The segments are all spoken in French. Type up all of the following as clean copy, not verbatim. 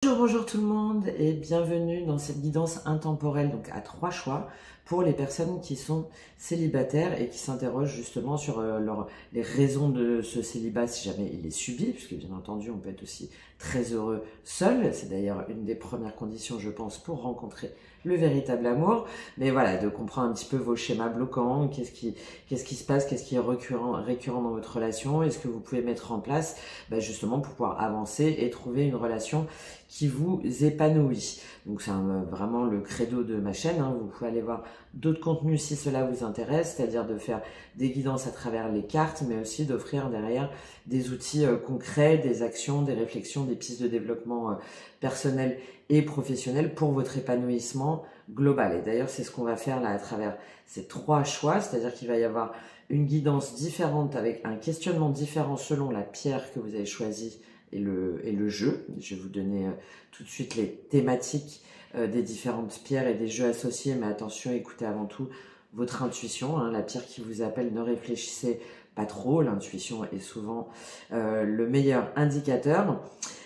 Bonjour tout le monde et bienvenue dans cette guidance intemporelle donc à 3 choix pour les personnes qui sont célibataires et qui s'interrogent justement sur les raisons de ce célibat si jamais il est subi, puisque bien entendu on peut être aussi très heureux seul, c'est d'ailleurs une des premières conditions je pense pour rencontrer le véritable amour, mais voilà, de comprendre un petit peu vos schémas bloquants, qu'est-ce qui se passe, qu'est-ce qui est récurrent dans votre relation, et ce que vous pouvez mettre en place justement pour pouvoir avancer et trouver une relation qui vous épanouit. Donc c'est vraiment le credo de ma chaîne, hein. Vous pouvez aller voir d'autres contenus si cela vous intéresse, c'est-à-dire de faire des guidances à travers les cartes, mais aussi d'offrir derrière des outils concrets, des actions, des réflexions, des pistes de développement personnel et professionnel pour votre épanouissement global. Et d'ailleurs, c'est ce qu'on va faire là à travers ces 3 choix, c'est-à-dire qu'il va y avoir une guidance différente avec un questionnement différent selon la pierre que vous avez choisie et le jeu. Je vais vous donner tout de suite les thématiques des différentes pierres et des jeux associés, mais attention, écoutez avant tout votre intuition, hein, la pierre qui vous appelle, ne réfléchissez pas trop, l'intuition est souvent le meilleur indicateur.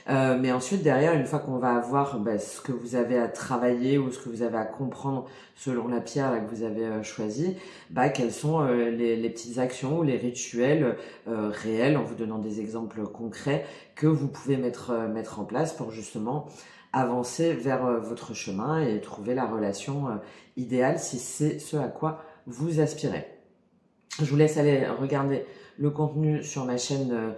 Mais ensuite, derrière, une fois qu'on va avoir ce que vous avez à travailler ou ce que vous avez à comprendre selon la pierre là, que vous avez choisie, quelles sont les petites actions ou les rituels réels, en vous donnant des exemples concrets que vous pouvez mettre en place pour justement avancer vers votre chemin et trouver la relation idéale si c'est ce à quoi vous aspirez. Je vous laisse aller regarder le contenu sur ma chaîne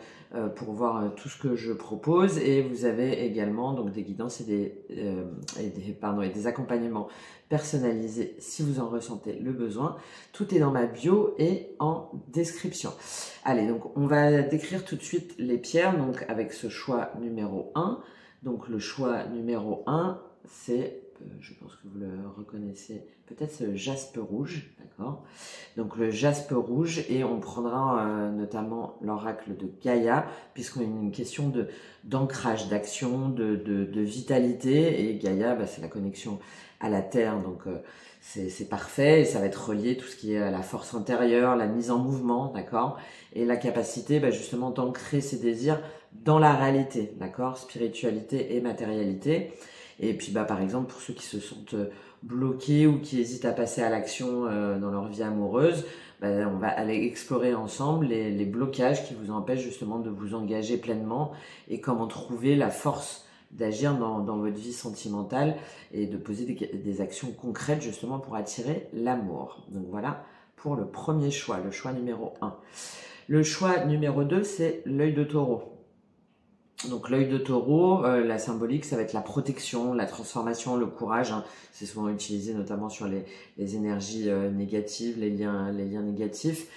pour voir tout ce que je propose, et vous avez également donc des guidances et des accompagnements personnalisés si vous en ressentez le besoin. Tout est dans ma bio et en description. Allez, donc on va décrire tout de suite les pierres donc avec ce choix numéro 1. Donc le choix numéro 1, c'est, je pense que vous le reconnaissez, peut-être c'est le jaspe rouge, d'accord? Donc le jaspe rouge, et on prendra notamment l'oracle de Gaïa, puisqu'on a une question d'ancrage, d'action, de vitalité, et Gaïa, c'est la connexion à la terre, donc c'est parfait, et ça va être relié tout ce qui est la force intérieure, la mise en mouvement, d'accord, et la capacité justement d'ancrer ses désirs dans la réalité, d'accord, spiritualité et matérialité. Et puis par exemple pour ceux qui se sentent bloqués ou qui hésitent à passer à l'action dans leur vie amoureuse, on va aller explorer ensemble les blocages qui vous empêchent justement de vous engager pleinement et comment trouver la force d'agir dans votre vie sentimentale et de poser des actions concrètes justement pour attirer l'amour. Donc voilà pour le premier choix, le choix numéro 1. Le choix numéro 2, c'est l'œil de taureau. Donc l'œil de taureau, la symbolique, ça va être la protection, la transformation, le courage, hein. C'est souvent utilisé notamment sur les énergies négatives, les liens négatifs.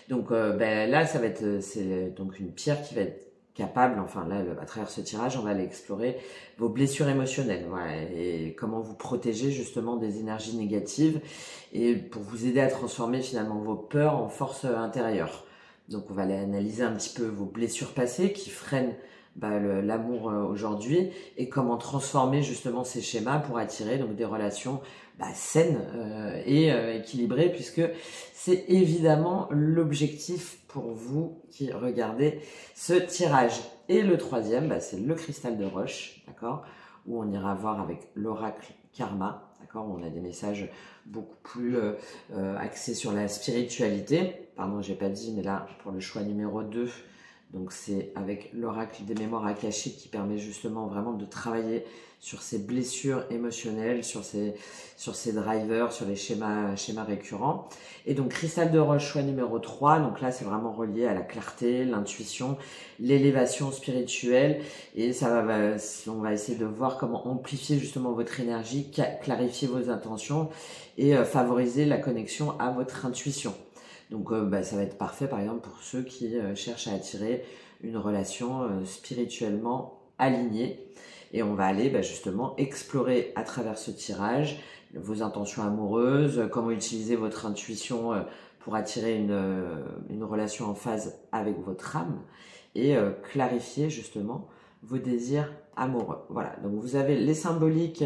Donc là, ça va être, c'est donc une pierre qui va être capable, enfin là, à travers ce tirage, on va aller explorer vos blessures émotionnelles, voilà, et comment vous protéger justement des énergies négatives, et pour vous aider à transformer finalement vos peurs en force intérieure. Donc on va aller analyser un petit peu vos blessures passées qui freinent l'amour aujourd'hui, et comment transformer justement ces schémas pour attirer donc des relations saines et équilibrées, puisque c'est évidemment l'objectif pour vous qui regardez ce tirage. Et le troisième, c'est le cristal de roche, d'accord, où on ira voir avec l'oracle karma, d'accord, où on a des messages beaucoup plus axés sur la spiritualité. Pardon, j'ai pas dit, mais là pour le choix numéro 2, donc c'est avec l'oracle des mémoires akashiques qui permet justement vraiment de travailler sur ces blessures émotionnelles, sur ces drivers, sur les schémas récurrents. Et donc cristal de roche, choix numéro 3, donc là c'est vraiment relié à la clarté, l'intuition, l'élévation spirituelle, et on va essayer de voir comment amplifier justement votre énergie, clarifier vos intentions et favoriser la connexion à votre intuition. Donc ça va être parfait par exemple pour ceux qui cherchent à attirer une relation spirituellement alignée. Et on va aller justement explorer à travers ce tirage vos intentions amoureuses, comment utiliser votre intuition pour attirer une relation en phase avec votre âme, et clarifier justement vos désirs amoureux. Voilà, donc vous avez les symboliques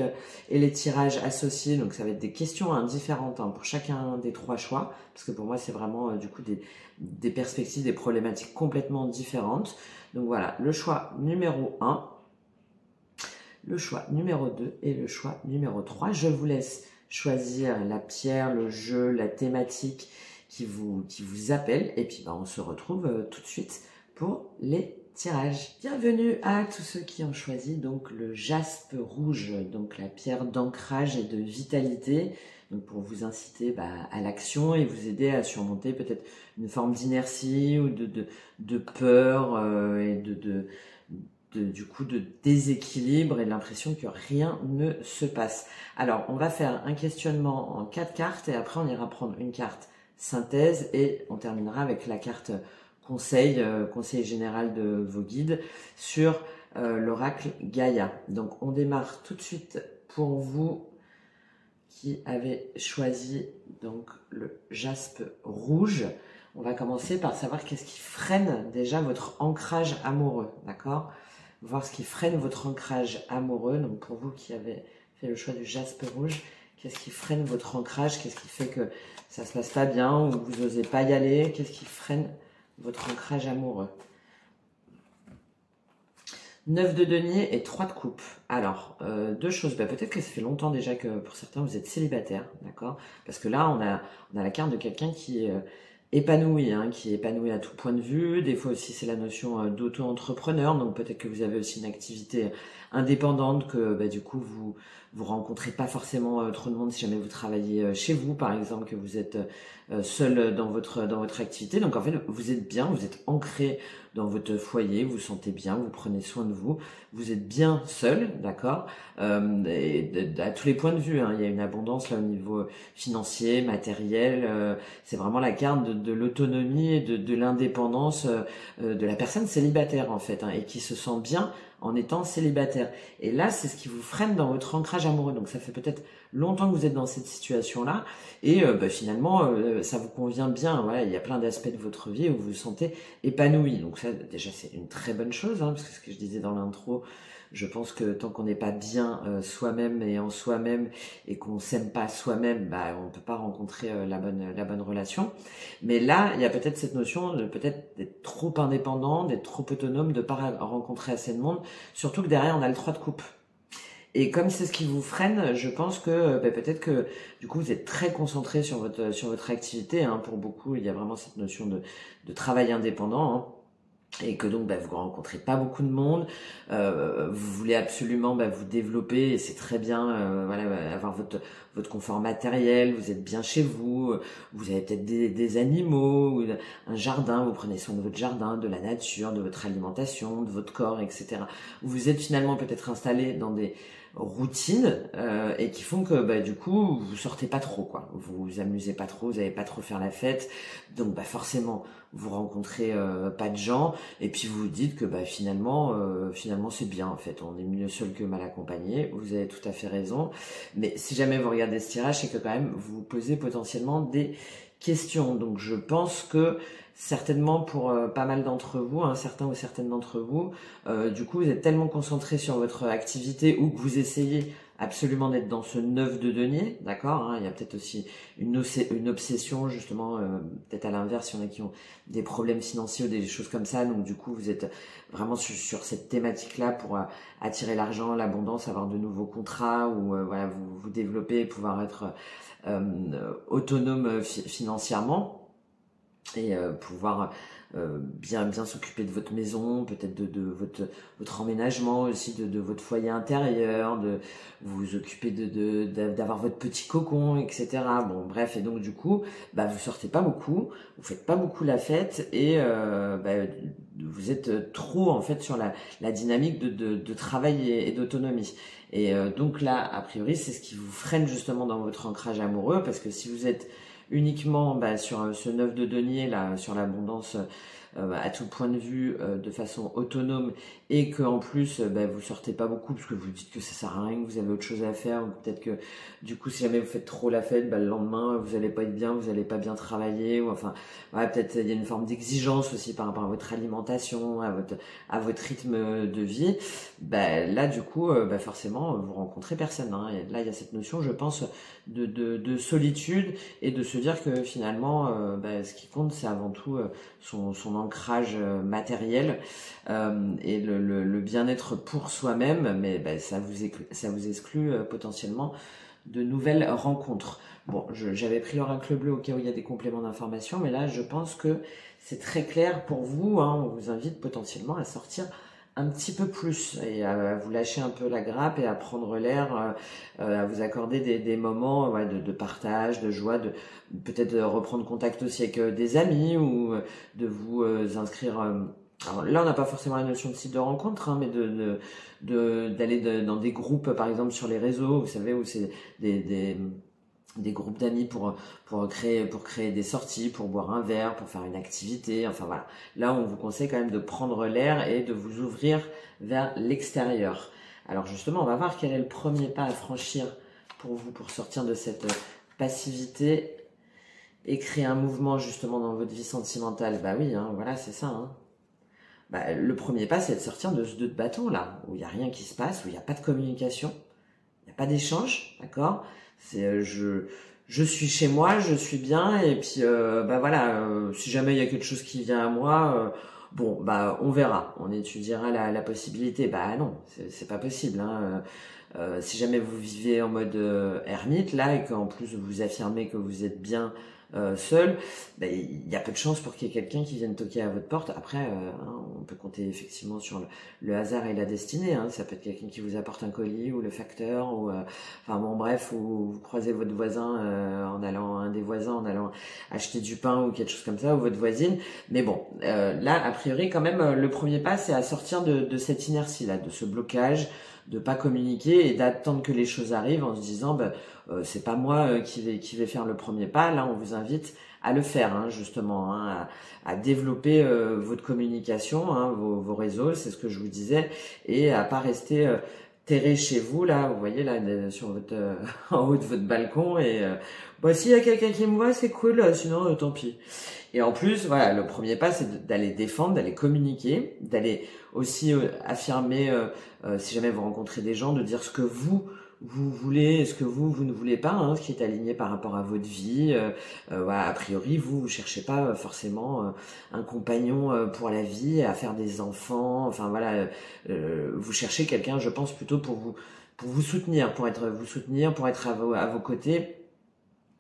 et les tirages associés, donc ça va être des questions différentes pour chacun des 3 choix, parce que pour moi c'est vraiment du coup des perspectives, des problématiques complètement différentes. Donc voilà, le choix numéro 1, le choix numéro 2 et le choix numéro 3. Je vous laisse choisir la pierre, le jeu, la thématique qui vous appelle. Et puis on se retrouve tout de suite pour les tirages. Bienvenue à tous ceux qui ont choisi donc le jaspe rouge, donc la pierre d'ancrage et de vitalité, donc pour vous inciter à l'action et vous aider à surmonter peut-être une forme d'inertie ou de peur et du coup de déséquilibre et de l'impression que rien ne se passe. Alors on va faire un questionnement en 4 cartes et après on ira prendre une carte synthèse et on terminera avec la carte conseil général de vos guides sur l'oracle Gaïa. Donc on démarre tout de suite pour vous qui avez choisi donc le jaspe rouge. On va commencer par savoir qu'est-ce qui freine déjà votre ancrage amoureux, d'accord? Voir ce qui freine votre ancrage amoureux. Donc pour vous qui avez fait le choix du jaspe rouge, qu'est-ce qui freine votre ancrage? Qu'est-ce qui fait que ça se passe pas bien ou vous n'osez pas y aller? Qu'est-ce qui freine votre ancrage amoureux? 9 de denier et 3 de coupe. Alors, deux choses. Peut-être que ça fait longtemps déjà que pour certains vous êtes célibataire, d'accord? Parce que là, on a la carte de quelqu'un qui est épanoui, qui est épanoui à tout point de vue. Des fois aussi, c'est la notion d'auto-entrepreneur. Donc peut-être que vous avez aussi une activité indépendante, que du coup vous rencontrez pas forcément trop de monde si jamais vous travaillez chez vous, par exemple, que vous êtes seul dans votre activité. Donc en fait, vous êtes bien, vous êtes ancré dans votre foyer, vous vous sentez bien, vous prenez soin de vous, vous êtes bien seul, d'accord, et à tous les points de vue, il y a une abondance là au niveau financier, matériel, c'est vraiment la carte de l'autonomie et de l'indépendance de la personne célibataire en fait, et qui se sent bien en étant célibataire. Et là, c'est ce qui vous freine dans votre ancrage amoureux. Donc ça fait peut-être longtemps que vous êtes dans cette situation-là et finalement ça vous convient bien. Voilà, il y a plein d'aspects de votre vie où vous vous sentez épanoui. Donc ça, déjà, c'est une très bonne chose, parce que ce que je disais dans l'intro, je pense que tant qu'on n'est pas bien soi-même et en soi-même et qu'on s'aime pas soi-même, on ne peut pas rencontrer la bonne relation. Mais là, il y a peut-être cette notion de peut-être d'être trop indépendant, d'être trop autonome, de pas rencontrer assez de monde. Surtout que derrière, on a le 3 de coupe. Et comme c'est ce qui vous freine, je pense que peut-être que du coup vous êtes très concentré sur votre activité. Pour beaucoup, il y a vraiment cette notion de travail indépendant. Et que donc vous rencontrez pas beaucoup de monde, vous voulez absolument vous développer et c'est très bien, avoir votre confort matériel, vous êtes bien chez vous, vous avez peut-être des animaux, ou un jardin, vous prenez soin de votre jardin, de la nature, de votre alimentation, de votre corps, etc. Vous êtes finalement peut-être installé dans des routines et qui font que du coup vous sortez pas trop, vous vous amusez pas trop, vous n'allez pas trop faire la fête, donc forcément vous rencontrez pas de gens et puis vous vous dites que finalement c'est bien en fait, on est mieux seul que mal accompagné. Vous avez tout à fait raison, mais si jamais vous regardez ce tirage, c'est que quand même vous vous posez potentiellement des questions. Donc je pense que certainement pour pas mal d'entre vous, certains ou certaines d'entre vous, du coup vous êtes tellement concentré sur votre activité ou que vous essayez absolument d'être dans ce 9 de denier, d'accord, il y a peut-être aussi une obsession justement, peut-être à l'inverse, il y en a qui ont des problèmes financiers ou des choses comme ça, donc du coup vous êtes vraiment sur cette thématique-là pour attirer l'argent, l'abondance, avoir de nouveaux contrats ou vous développer, pouvoir être autonome financièrement et pouvoir bien s'occuper de votre maison, peut-être de votre emménagement aussi, de votre foyer intérieur, de vous occuper d'avoir votre petit cocon, etc. Bon bref, et donc du coup vous sortez pas beaucoup, vous faites pas beaucoup la fête et vous êtes trop en fait sur la dynamique de travail et d'autonomie. Et donc là, a priori, c'est ce qui vous freine justement dans votre ancrage amoureux, parce que si vous êtes uniquement sur ce 9 de denier là, sur l'abondance à tout point de vue, de façon autonome, et que en plus vous sortez pas beaucoup parce que vous dites que ça sert à rien, que vous avez autre chose à faire, ou peut-être que du coup si jamais vous faites trop la fête, le lendemain vous allez pas être bien, vous allez pas bien travailler, ou peut-être il y a une forme d'exigence aussi par rapport à votre alimentation, à votre rythme de vie. Là du coup forcément vous rencontrez personne, et là il y a cette notion, je pense, de solitude, et de se dire que finalement ce qui compte c'est avant tout son ancrage matériel et le bien-être pour soi-même, mais ben, ça vous exclut potentiellement de nouvelles rencontres. Bon, j'avais pris l'oracle bleu au cas où il y a des compléments d'information, mais là je pense que c'est très clair pour vous, hein. On vous invite potentiellement à sortir un petit peu plus et à vous lâcher un peu la grappe et à prendre l'air, à vous accorder des moments ouais, de partage, de joie, de peut-être reprendre contact aussi avec des amis ou de vous inscrire. Alors là, on n'a pas forcément la notion de site de rencontre, hein, mais d'aller dans des groupes, par exemple sur les réseaux, vous savez, où c'est des groupes d'amis pour créer des sorties, pour boire un verre, pour faire une activité, enfin voilà. Là, on vous conseille quand même de prendre l'air et de vous ouvrir vers l'extérieur. Alors justement, on va voir quel est le premier pas à franchir pour vous, pour sortir de cette passivité et créer un mouvement justement dans votre vie sentimentale. Bah oui, hein, voilà, c'est ça. Hein. Bah, le premier pas, c'est de sortir de ce deux de bâton là, où il n'y a rien qui se passe, où il n'y a pas de communication, il n'y a pas d'échange, d'accord. C'est je suis chez moi, je suis bien et puis bah voilà, si jamais il y a quelque chose qui vient à moi, bon bah on verra, on étudiera la possibilité. Bah non, c'est pas possible. Hein. Si jamais vous vivez en mode ermite là et qu'en plus vous affirmez que vous êtes bien seul, ben, il y a peu de chances pour qu'il y ait quelqu'un qui vienne toquer à votre porte. Après, hein, on peut compter effectivement sur le hasard et la destinée. Hein. Ça peut être quelqu'un qui vous apporte un colis ou le facteur, ou enfin bon bref, ou vous croisez votre voisin un des voisins en allant acheter du pain ou quelque chose comme ça, ou votre voisine. Mais bon, là a priori quand même le premier pas c'est à sortir de cette inertie là, de ce blocage, de pas communiquer et d'attendre que les choses arrivent en se disant c'est pas moi qui vais faire le premier pas. Là on vous invite à le faire hein, justement, hein, à développer votre communication, hein, vos réseaux, c'est ce que je vous disais, et à pas rester terré chez vous là, vous voyez là sur votre en haut de votre balcon et bon s'il y a quelqu'un qui me voit c'est cool, sinon tant pis. Et en plus, voilà, le premier pas, c'est d'aller défendre, d'aller communiquer, d'aller aussi affirmer, si jamais vous rencontrez des gens, de dire ce que vous voulez, ce que vous ne voulez pas, hein, ce qui est aligné par rapport à votre vie. Voilà, a priori, vous cherchez pas forcément un compagnon pour la vie, à faire des enfants. Enfin voilà, vous cherchez quelqu'un, je pense, plutôt pour vous soutenir, pour être à vos côtés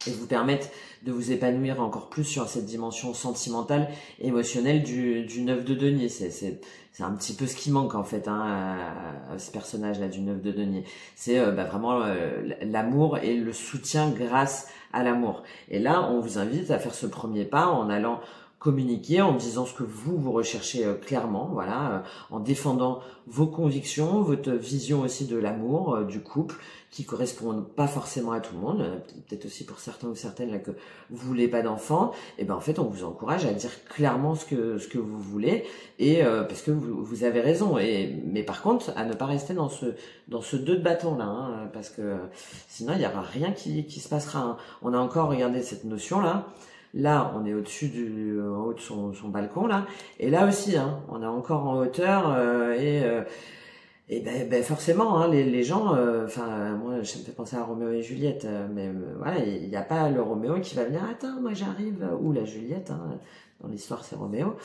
et vous permettre de vous épanouir encore plus sur cette dimension sentimentale, émotionnelle du 9 de denier. C'est un petit peu ce qui manque en fait hein, à ce personnage-là du 9 de denier. C'est vraiment l'amour et le soutien grâce à l'amour. Et là, on vous invite à faire ce premier pas en allant communiquer, en disant ce que vous recherchez clairement, voilà, en défendant vos convictions, votre vision aussi de l'amour, du couple, qui correspondent pas forcément à tout le monde, peut-être aussi pour certains ou certaines là que vous voulez pas d'enfants, et ben en fait on vous encourage à dire clairement ce que vous voulez et parce que vous avez raison mais par contre à ne pas rester dans ce deux de bâton là hein, parce que sinon il y aura rien qui se passera. Hein. On a encore regardé cette notion là. Là, on est en haut de son balcon là, et là aussi, hein, on est encore en hauteur et ben forcément, hein, les gens, enfin moi, ça me fait penser à Roméo et Juliette, mais voilà, il n'y a pas le Roméo qui va venir, attends, moi j'arrive, ou la Juliette, hein, dans l'histoire c'est Roméo,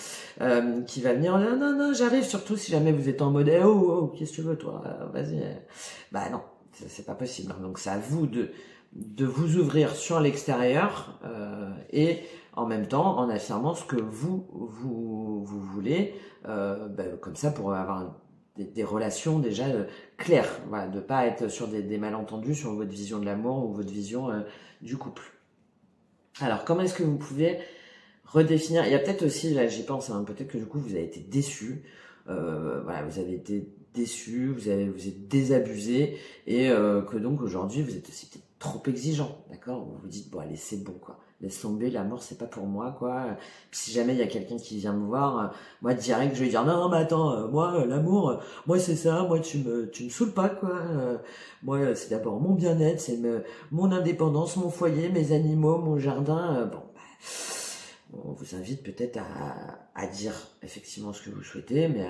qui va venir, non, j'arrive, surtout si jamais vous êtes en mode, oh, qu'est-ce que tu veux toi, vas-y, bah non, c'est pas possible, hein. Donc c'est à vous de vous ouvrir sur l'extérieur et en même temps en affirmant ce que vous voulez, comme ça pour avoir des relations déjà claires, voilà, de pas être sur des malentendus sur votre vision de l'amour ou votre vision du couple. Alors comment est-ce que vous pouvez redéfinir, il y a peut-être aussi, là j'y pense, hein, peut-être que du coup vous avez été déçu, voilà, vous avez été déçu, vous êtes désabusé et que donc aujourd'hui vous êtes aussi peut-être trop exigeant, d'accord, vous vous dites bon allez c'est bon quoi, laisse tomber, l'amour c'est pas pour moi quoi. Puis si jamais il y a quelqu'un qui vient me voir, moi direct je vais dire non mais attends, moi l'amour, moi c'est ça, moi tu me saoules pas quoi, moi c'est d'abord mon bien-être, c'est mon indépendance, mon foyer, mes animaux, mon jardin, bon on vous invite peut-être à dire effectivement ce que vous souhaitez, mais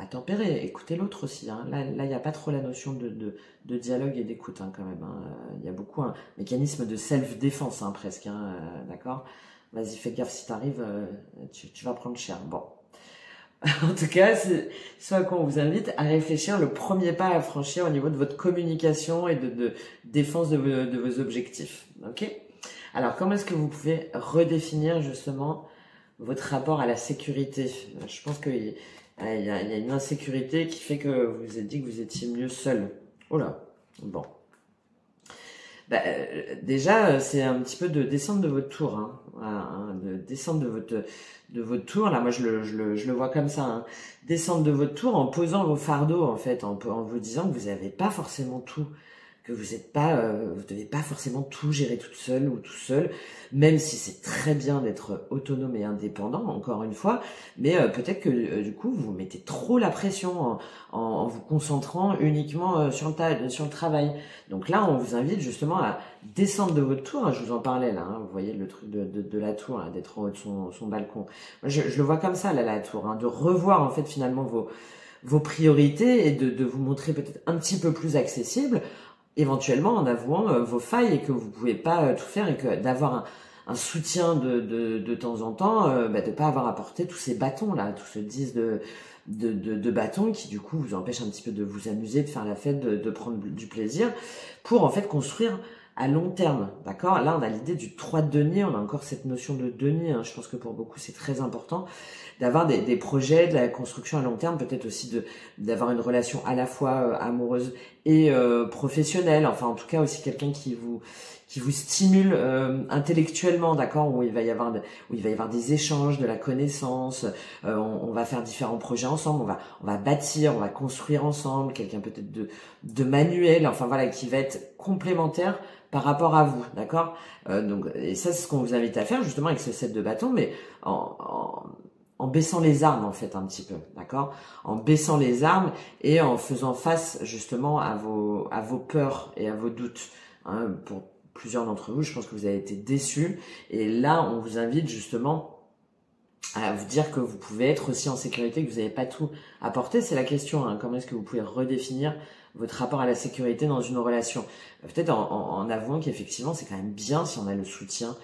à tempérer, écoutez l'autre aussi. Hein. Là, il n'y a pas trop la notion de dialogue et d'écoute hein, quand même. Hein. Il y a beaucoup un mécanisme de self-défense hein, presque, hein, d'accord. vas-y, fais gaffe, si t'arrives, tu vas prendre cher. Bon. En tout cas, c'est ce à quoi on vous invite à réfléchir, le premier pas à franchir au niveau de votre communication et de défense de vos objectifs. Ok? Alors, comment est-ce que vous pouvez redéfinir justement votre rapport à la sécurité? Je pense qu'il y a une insécurité qui fait que vous vous êtes dit que vous étiez mieux seul. Oh là, bon. Bah, déjà, c'est un petit peu de descendre de votre tour, hein. Voilà, hein, de descendre de votre tour. Là, moi, je le vois comme ça, hein. Descendre de votre tour en posant vos fardeaux, en fait, en vous disant que vous n'avez pas forcément tout, que vous êtes pas, vous devez pas forcément tout gérer toute seule ou tout seul, même si c'est très bien d'être autonome et indépendant, encore une fois, mais peut-être que du coup vous mettez trop la pression en vous concentrant uniquement sur le travail. Donc là, on vous invite justement à descendre de votre tour, hein, je vous en parlais là, hein, vous voyez le truc de la tour, là, d'être en haut de son balcon. Moi, je le vois comme ça, là, la tour, hein, de revoir en fait finalement vos priorités et de vous montrer peut-être un petit peu plus accessible, éventuellement en avouant vos failles et que vous pouvez pas tout faire et que d'avoir un soutien de temps en temps, de pas avoir apporté tous ces bâtons là, tout ce 10 de bâtons qui du coup vous empêchent un petit peu de vous amuser, de faire la fête, de prendre du plaisir, pour en fait construire à long terme, d'accord? Là, on a l'idée du 3 de denier, on a encore cette notion de denier, hein, je pense que pour beaucoup c'est très important, d'avoir des projets, de la construction à long terme, peut-être aussi d'avoir une relation à la fois amoureuse et professionnelle, enfin en tout cas aussi quelqu'un qui vous stimule intellectuellement, d'accord, où il va y avoir des échanges, de la connaissance, on va faire différents projets ensemble, on va bâtir, on va construire ensemble, quelqu'un peut-être de manuel, enfin voilà, qui va être complémentaire par rapport à vous, d'accord. Donc et ça c'est ce qu'on vous invite à faire justement avec ce set de bâtons, mais en baissant les armes en fait un petit peu, d'accord, en baissant les armes et en faisant face justement à vos peurs et à vos doutes, hein. Pour plusieurs d'entre vous, je pense que vous avez été déçus et là on vous invite justement à vous dire que vous pouvez être aussi en sécurité, que vous n'avez pas tout apporté. C'est la question, hein. Comment est-ce que vous pouvez redéfinir votre rapport à la sécurité dans une relation? Peut-être en avouant qu'effectivement c'est quand même bien si on a le soutien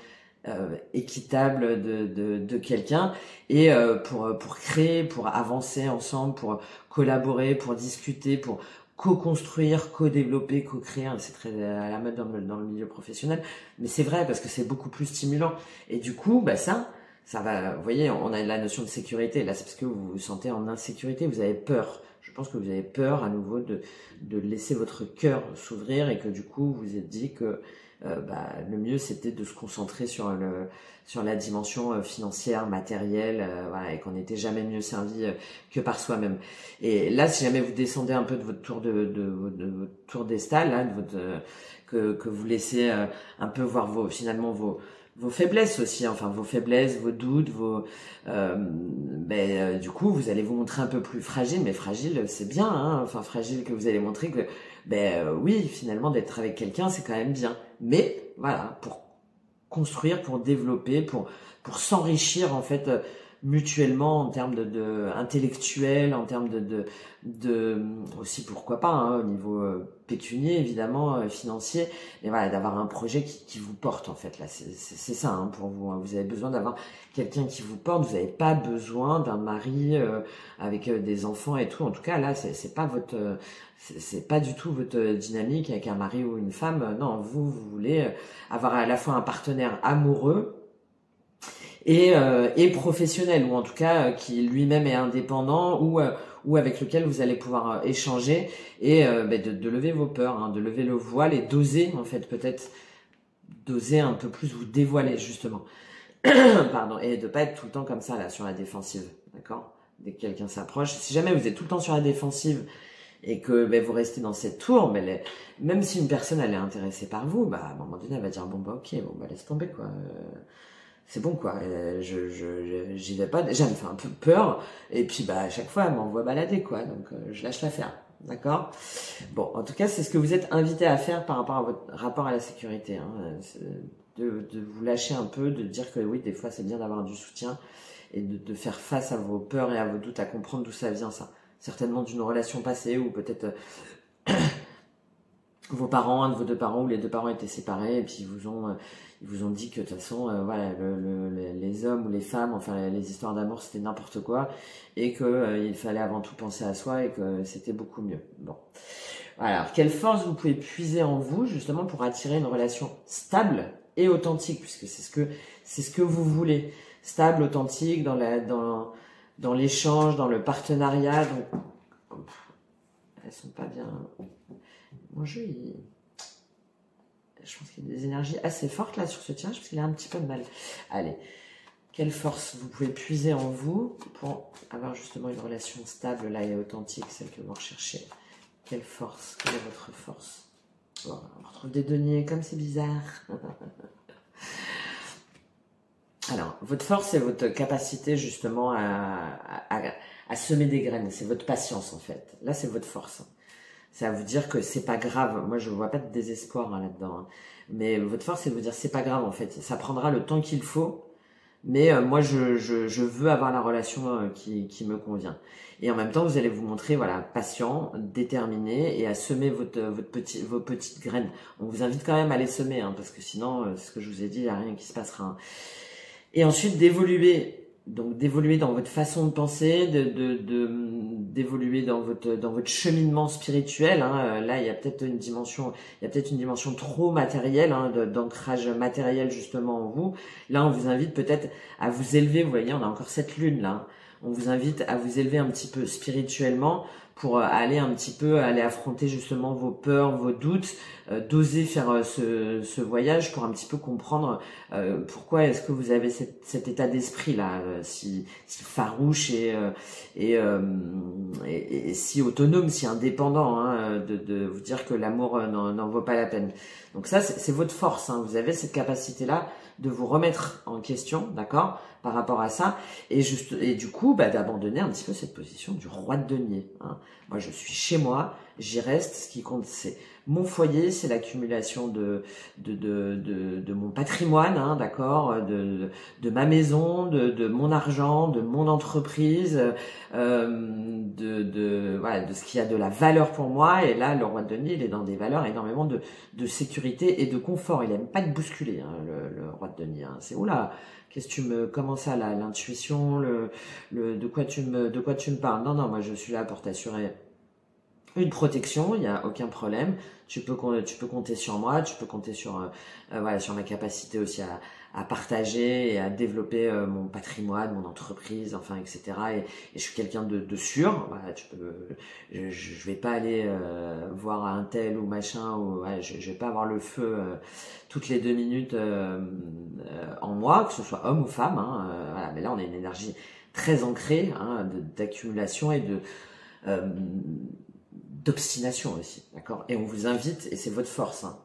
équitable de quelqu'un et pour créer, pour avancer ensemble, pour collaborer, pour discuter, pour co-construire, co-développer, co-créer, hein. C'est très à la mode dans le milieu professionnel, mais c'est vrai parce que c'est beaucoup plus stimulant et du coup bah ça va, vous voyez, on a la notion de sécurité, là c'est parce que vous vous sentez en insécurité, vous avez peur. Je pense que vous avez peur à nouveau de laisser votre cœur s'ouvrir et que du coup vous vous êtes dit que le mieux c'était de se concentrer sur la dimension financière, matérielle, voilà, et qu'on n'était jamais mieux servi que par soi-même. Et là, si jamais vous descendez un peu de votre tour de votre tour d'estal, là, que vous laissez un peu voir finalement vos faiblesses aussi, enfin vos faiblesses, vos doutes, du coup vous allez vous montrer un peu plus fragile, mais fragile c'est bien, hein, enfin fragile que vous allez montrer que oui, finalement d'être avec quelqu'un c'est quand même bien, mais voilà, pour construire, pour développer, pour s'enrichir en fait mutuellement en termes de intellectuel, en termes de aussi pourquoi pas, hein, au niveau pécunier évidemment, financier, mais voilà, d'avoir un projet qui vous porte en fait. Là c'est ça, hein, pour vous, hein. Vous avez besoin d'avoir quelqu'un qui vous porte, vous n'avez pas besoin d'un mari avec des enfants et tout. En tout cas là c'est pas votre c'est pas du tout votre dynamique avec un mari ou une femme. Non, vous voulez avoir à la fois un partenaire amoureux et professionnel, ou en tout cas qui lui-même est indépendant, ou avec lequel vous allez pouvoir échanger et de lever vos peurs, hein, de lever le voile et d'oser en fait peut-être d'oser un peu plus vous dévoiler justement. Pardon, et de pas être tout le temps comme ça là sur la défensive, d'accord? Dès que quelqu'un s'approche, si jamais vous êtes tout le temps sur la défensive et que vous restez dans cette tour, même si une personne elle est intéressée par vous, à un moment donné elle va dire bon ok, laisse tomber quoi. C'est bon quoi, j'y vais pas, déjà elle me fait un peu peur, et puis à chaque fois elle m'envoie balader quoi, donc je lâche l'affaire, d'accord? Bon, en tout cas c'est ce que vous êtes invité à faire par rapport à votre rapport à la sécurité, hein, de vous lâcher un peu, de dire que oui des fois c'est bien d'avoir du soutien, et de faire face à vos peurs et à vos doutes, à comprendre d'où ça vient ça, certainement d'une relation passée, ou peut-être vos parents, un de vos deux parents ou les deux parents étaient séparés et puis ils vous ont dit que de toute façon, voilà, les hommes ou les femmes, enfin les histoires d'amour c'était n'importe quoi et que il fallait avant tout penser à soi et que c'était beaucoup mieux. Bon, voilà. Alors, quelle force vous pouvez puiser en vous justement pour attirer une relation stable et authentique, puisque c'est ce que vous voulez, stable, authentique dans l'échange, dans le partenariat. Donc, elles sont pas bien. Mon jeu, je pense qu'il y a des énergies assez fortes là sur ce tirage parce qu'il a un petit peu de mal. Allez, quelle force vous pouvez puiser en vous pour avoir justement une relation stable là et authentique, celle que vous recherchez. Quelle force? Quelle est votre force? Bon, on retrouve des deniers, comme c'est bizarre. Alors, votre force, c'est votre capacité justement à semer des graines. C'est votre patience en fait. Là, c'est votre force. C'est à vous dire que c'est pas grave. Moi, je vois pas de désespoir là-dedans. Hein. Mais votre force, c'est de vous dire c'est pas grave en fait. Ça prendra le temps qu'il faut. Mais moi, je veux avoir la relation qui me convient. Et en même temps, vous allez vous montrer voilà patient, déterminé et à semer vos petites graines. On vous invite quand même à les semer, hein, parce que sinon, c'est ce que je vous ai dit, il n'y a rien qui se passera. Hein. Et ensuite, d'évoluer dans votre façon de penser, d'évoluer dans votre cheminement spirituel. Hein. Là, il y a peut-être une dimension trop matérielle, hein, d'ancrage matériel justement en vous. Là, on vous invite peut-être à vous élever. Vous voyez, on a encore cette lune là. Hein. On vous invite à vous élever un petit peu spirituellement pour aller affronter justement vos peurs, vos doutes, d'oser faire ce voyage pour un petit peu comprendre pourquoi est-ce que vous avez cet état d'esprit là si farouche et si autonome, si indépendant, hein, de vous dire que l'amour n'en vaut pas la peine. Donc ça, c'est votre force. Hein. Vous avez cette capacité là de vous remettre en question, d'accord, par rapport à ça, et du coup, d'abandonner un petit peu cette position du roi de denier. Hein. Moi, je suis chez moi, j'y reste. Ce qui compte, c'est mon foyer, c'est l'accumulation de mon patrimoine, hein, d'accord, de ma maison, de mon argent, de mon entreprise, voilà, de ce qui a de la valeur pour moi. Et là, le roi de denier, il est dans des valeurs énormément de sécurité et de confort. Il aime pas être bousculé, hein, le roi de denier. Hein. C'est oula. Qu'est-ce que tu me, comment ça là, l'intuition, de quoi tu me parles? Non, moi je suis là pour t'assurer une protection, il n'y a aucun problème. Tu peux compter sur moi, tu peux compter sur voilà, sur ma capacité aussi à partager et à développer mon patrimoine, mon entreprise, enfin etc. Et je suis quelqu'un de sûr. Voilà, je vais pas aller voir un tel ou machin ou ouais, je vais pas avoir le feu toutes les 2 minutes en moi, que ce soit homme ou femme. Hein, voilà, mais là on a une énergie très ancrée, hein, d'accumulation et d'obstination aussi, d'accord. Et on vous invite, et c'est votre force, hein,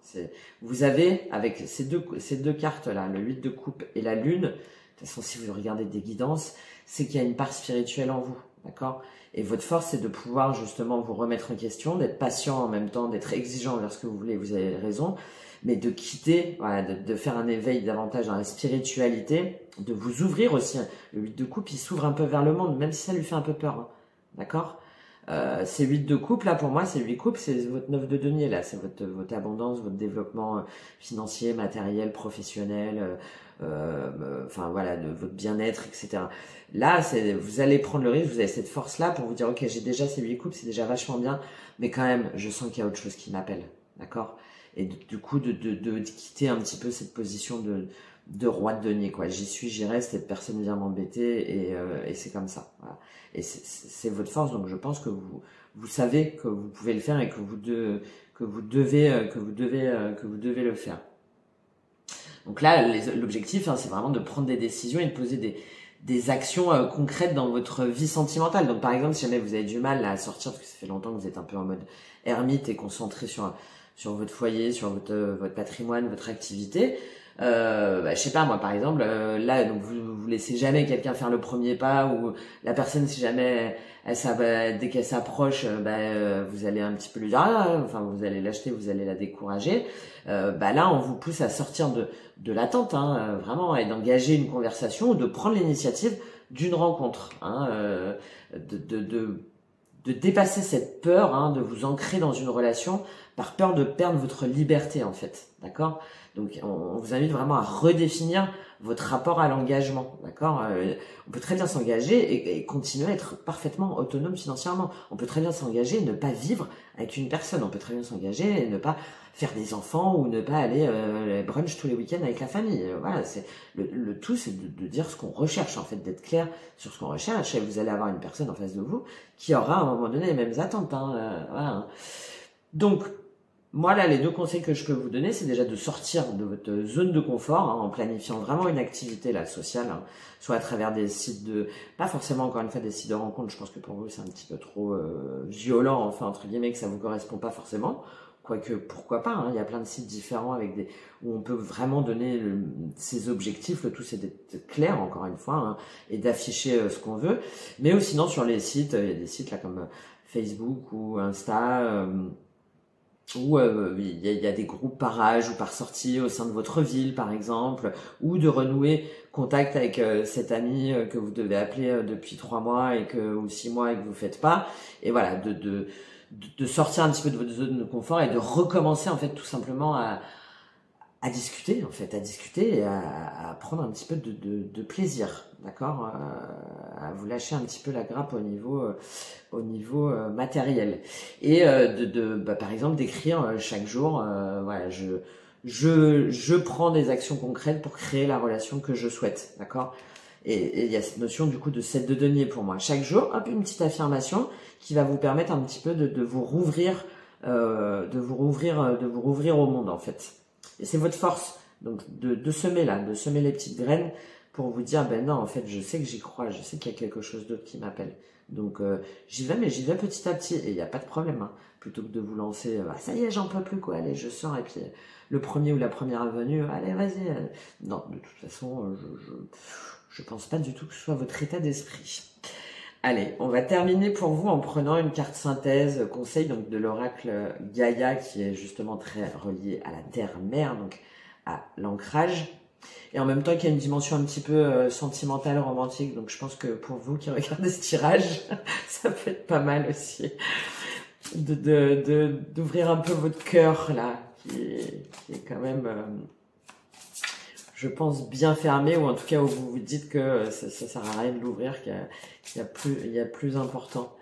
vous avez, avec ces deux cartes-là, le 8 de coupe et la lune, de toute façon, si vous regardez des guidances, c'est qu'il y a une part spirituelle en vous, d'accord. Et votre force, c'est de pouvoir justement vous remettre en question, d'être patient en même temps, d'être exigeant envers ce que vous voulez, vous avez raison, mais de quitter, voilà, de faire un éveil davantage dans la spiritualité, de vous ouvrir aussi. Le 8 de coupe, il s'ouvre un peu vers le monde, même si ça lui fait un peu peur, hein, d'accord. Ces 8 de coupe, là, pour moi, ces 8 coupes, c'est votre 9 de denier, là. C'est votre abondance, votre développement financier, matériel, professionnel, enfin, voilà, de votre bien-être, etc. Là, vous allez prendre le risque, vous avez cette force-là pour vous dire, ok, j'ai déjà ces 8 coupes, c'est déjà vachement bien, mais quand même, je sens qu'il y a autre chose qui m'appelle, d'accord? Et du coup, de quitter un petit peu cette position de roi de denier, quoi. J'y suis, j'y reste, cette personne vient m'embêter et c'est comme ça. Voilà. Et c'est votre force, donc je pense que vous savez que vous pouvez le faire et que vous devez le faire. Donc là, l'objectif, hein, c'est vraiment de prendre des décisions et de poser des actions concrètes dans votre vie sentimentale. Donc par exemple, si jamais vous avez du mal là, à sortir, parce que ça fait longtemps que vous êtes un peu en mode ermite et concentré sur votre foyer, sur votre patrimoine, votre activité, je sais pas moi par exemple là donc vous laissez jamais quelqu'un faire le premier pas, ou la personne si jamais dès qu'elle s'approche vous allez un petit peu lui dire enfin vous allez l'acheter, vous allez la décourager, là on vous pousse à sortir de l'attente, hein, vraiment, et d'engager une conversation ou de prendre l'initiative d'une rencontre, hein, de dépasser cette peur, hein, de vous ancrer dans une relation par peur de perdre votre liberté en fait, d'accord? Donc on vous invite vraiment à redéfinir votre rapport à l'engagement, d'accord? On peut très bien s'engager et continuer à être parfaitement autonome financièrement. On peut très bien s'engager et ne pas vivre avec une personne. On peut très bien s'engager et ne pas faire des enfants ou ne pas aller brunch tous les week-ends avec la famille. Voilà, c'est le tout, c'est de dire ce qu'on recherche en fait, d'être clair sur ce qu'on recherche. Et vous allez avoir une personne en face de vous qui aura à un moment donné les mêmes attentes. Voilà. Donc moi, là, les 2 conseils que je peux vous donner, c'est déjà de sortir de votre zone de confort, en planifiant vraiment une activité là, sociale, soit à travers des sites pas forcément encore une fois des sites de rencontres, je pense que pour vous c'est un petit peu trop violent, enfin entre guillemets, que ça vous correspond pas forcément, quoique pourquoi pas, il y a plein de sites différents où on peut vraiment donner ses objectifs, le tout c'est d'être clair encore une fois, et d'afficher ce qu'on veut, mais aussi sinon sur les sites, il y a des sites là comme Facebook ou Insta, où il y a des groupes par âge ou par sortie au sein de votre ville par exemple, ou de renouer contact avec cet ami que vous devez appeler depuis 3 mois ou 6 mois et que vous faites pas, et voilà, de sortir un petit peu de votre zone de confort et de recommencer en fait tout simplement à discuter en fait, à discuter et à prendre un petit peu de plaisir, d'accord, à vous lâcher un petit peu la grappe au niveau matériel et par exemple d'écrire chaque jour, voilà, je prends des actions concrètes pour créer la relation que je souhaite, d'accord. Et il y a cette notion du coup de set de denier pour moi. Chaque jour, hop, une petite affirmation qui va vous permettre un petit peu de vous rouvrir, de vous rouvrir au monde en fait. Et c'est votre force, donc de semer les petites graines pour vous dire, ben non, en fait, je sais que j'y crois, je sais qu'il y a quelque chose d'autre qui m'appelle. Donc j'y vais, mais j'y vais petit à petit, et il n'y a pas de problème, plutôt que de vous lancer, ça y est, j'en peux plus, quoi, allez, je sors, et puis le premier ou la première venue, allez, vas-y. Non, de toute façon, je pense pas du tout que ce soit votre état d'esprit. Allez, on va terminer pour vous en prenant une carte synthèse, conseil donc de l'oracle Gaïa, qui est justement très relié à la terre-mère, donc à l'ancrage, et en même temps qui a une dimension un petit peu sentimentale, romantique, donc je pense que pour vous qui regardez ce tirage, ça peut être pas mal aussi d'ouvrir un peu votre cœur là, qui est quand même... je pense bien fermé, ou en tout cas où vous vous dites que ça sert à rien de l'ouvrir, qu'il y a plus important.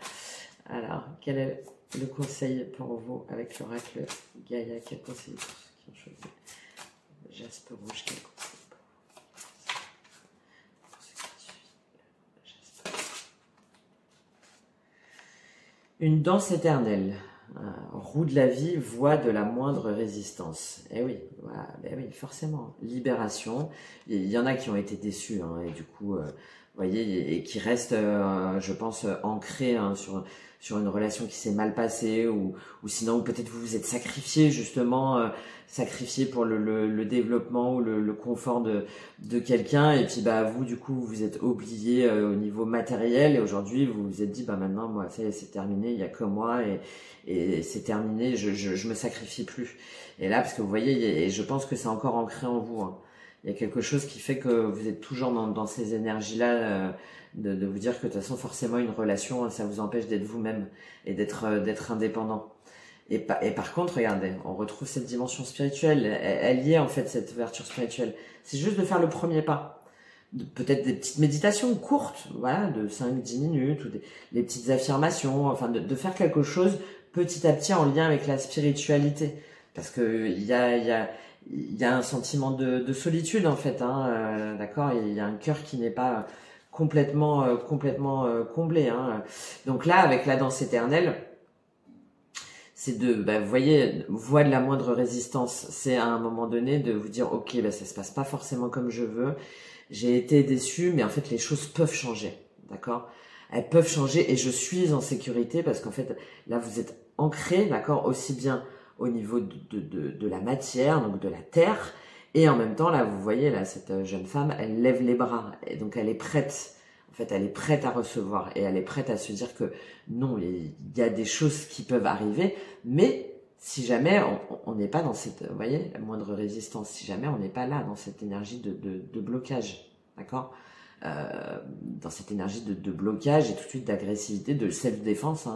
Alors, quel est le conseil pour vous avec l'oracle Gaïa? Quel conseil pour ceux qui ont choisi Jaspe rouge? Quel conseil pour ceux qui suivent Jaspe? Une danse éternelle. Roue de la vie, voie de la moindre résistance. Eh oui, voilà, ben oui, forcément. Libération. Il y en a qui ont été déçus, et du coup, vous voyez, et qui restent, je pense, ancrés sur une relation qui s'est mal passée, ou sinon peut-être vous vous êtes sacrifié justement, sacrifié pour le développement ou le confort de quelqu'un, et puis bah vous du coup vous êtes oublié au niveau matériel, et aujourd'hui vous vous êtes dit bah maintenant moi ça y est, c'est terminé, il y a que moi, et c'est terminé, je me sacrifie plus. Et là, parce que vous voyez, et je pense que c'est encore ancré en vous, il y a quelque chose qui fait que vous êtes toujours dans ces énergies-là, de vous dire que de toute façon, forcément, une relation, ça vous empêche d'être vous-même et d'être indépendant. Et par contre, regardez, on retrouve cette dimension spirituelle, elle y est en fait, cette ouverture spirituelle. C'est juste de faire le premier pas. Peut-être des petites méditations courtes, voilà, de 5-10 minutes, ou les petites affirmations, enfin de faire quelque chose petit à petit en lien avec la spiritualité. Parce que il y a un sentiment de solitude en fait, d'accord, il y a un cœur qui n'est pas complètement comblé. Donc là, avec la danse éternelle, c'est vous voyez, voie de la moindre résistance. C'est à un moment donné de vous dire, ok, ça se passe pas forcément comme je veux. J'ai été déçue, mais en fait, les choses peuvent changer, d'accord? Elles peuvent changer et je suis en sécurité parce qu'en fait, là, vous êtes ancré, d'accord, aussi bien au niveau de la matière, donc de la terre, et en même temps, là, vous voyez, là, cette jeune femme, elle lève les bras, et donc elle est prête. En fait, elle est prête à recevoir, et elle est prête à se dire que non, il y a des choses qui peuvent arriver, mais si jamais on n'est pas dans cette, vous voyez, la moindre résistance, si jamais on n'est pas là dans cette énergie de blocage, d'accord, dans cette énergie de blocage et tout de suite d'agressivité, de self-défense,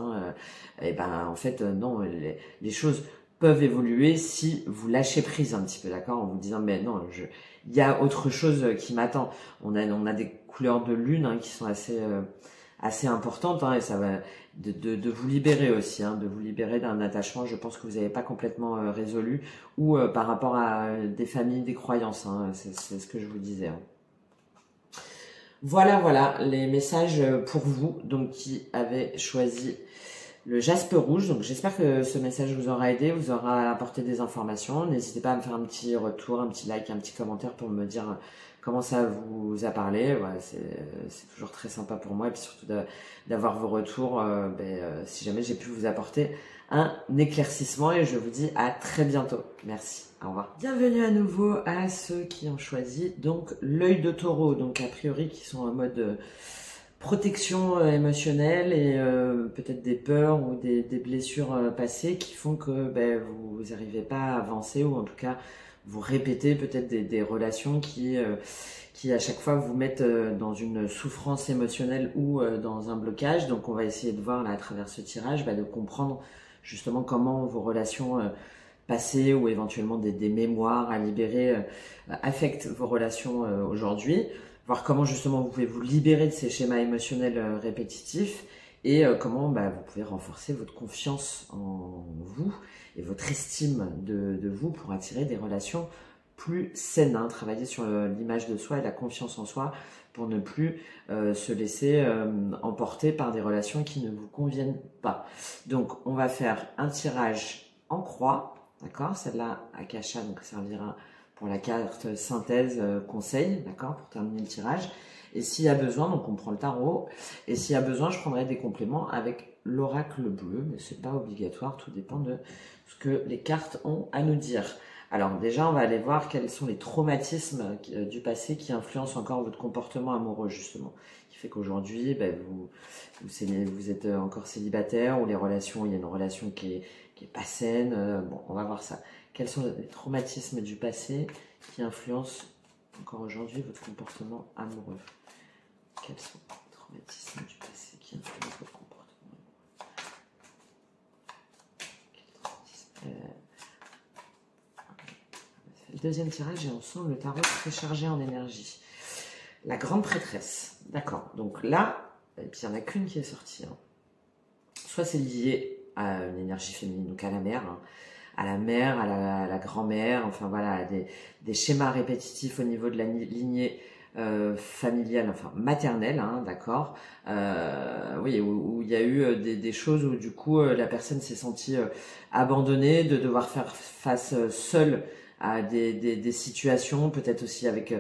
et ben en fait non, les choses peuvent évoluer si vous lâchez prise un petit peu, d'accord, en vous disant mais non, il y a autre chose qui m'attend. On a des couleurs de lune qui sont assez importantes, et ça va de vous libérer aussi, de vous libérer d'un attachement, je pense que vous n'avez pas complètement résolu, ou par rapport à des familles, des croyances, c'est ce que je vous disais. Voilà les messages pour vous, donc qui avez choisi le jaspe rouge. Donc j'espère que ce message vous aura aidé, vous aura apporté des informations. N'hésitez pas à me faire un petit retour, un petit like, un petit commentaire pour me dire comment ça vous a parlé. Voilà, c'est toujours très sympa pour moi, et puis surtout d'avoir vos retours, si jamais j'ai pu vous apporter un éclaircissement, et je vous dis à très bientôt. Merci, au revoir. Bienvenue à nouveau à ceux qui ont choisi donc l'œil de taureau, donc a priori qui sont en mode protection émotionnelle, et peut-être des peurs ou des blessures passées qui font que vous n'arrivez pas à avancer, ou en tout cas vous répétez peut-être des relations qui à chaque fois vous mettent dans une souffrance émotionnelle ou dans un blocage. Donc on va essayer de voir là à travers ce tirage, de comprendre justement comment vos relations passées, ou éventuellement des mémoires à libérer affectent vos relations aujourd'hui. Voir comment justement vous pouvez vous libérer de ces schémas émotionnels répétitifs, et comment vous pouvez renforcer votre confiance en vous et votre estime de vous pour attirer des relations plus saines. Travailler sur l'image de soi et la confiance en soi pour ne plus se laisser emporter par des relations qui ne vous conviennent pas. Donc on va faire un tirage en croix, d'accord, celle-là Akasha, donc servira pour la carte synthèse conseil, d'accord, pour terminer le tirage. Et s'il y a besoin, donc on prend le tarot, et s'il y a besoin, je prendrai des compléments avec l'oracle bleu, mais c'est pas obligatoire, tout dépend de ce que les cartes ont à nous dire. Alors déjà, on va aller voir quels sont les traumatismes du passé qui influencent encore votre comportement amoureux, justement, qui fait qu'aujourd'hui, vous êtes encore célibataire, ou les relations, il y a une relation qui est pas saine. Bon, on va voir ça. Quels sont les traumatismes du passé qui influencent encore aujourd'hui votre comportement amoureux? Quels sont les traumatismes du passé qui influencent votre comportement amoureux? Le deuxième tirage, et on sent le tarot très chargé en énergie. La grande prêtresse. D'accord. Donc là, il n'y en a qu'une qui est sortie. Soit c'est lié à une énergie féminine, donc à la mère, à la grand-mère, enfin voilà, des schémas répétitifs au niveau de la lignée familiale, enfin maternelle, d'accord, oui, où il y a eu des choses où du coup la personne s'est sentie abandonnée, de devoir faire face seule à des situations, peut-être aussi avec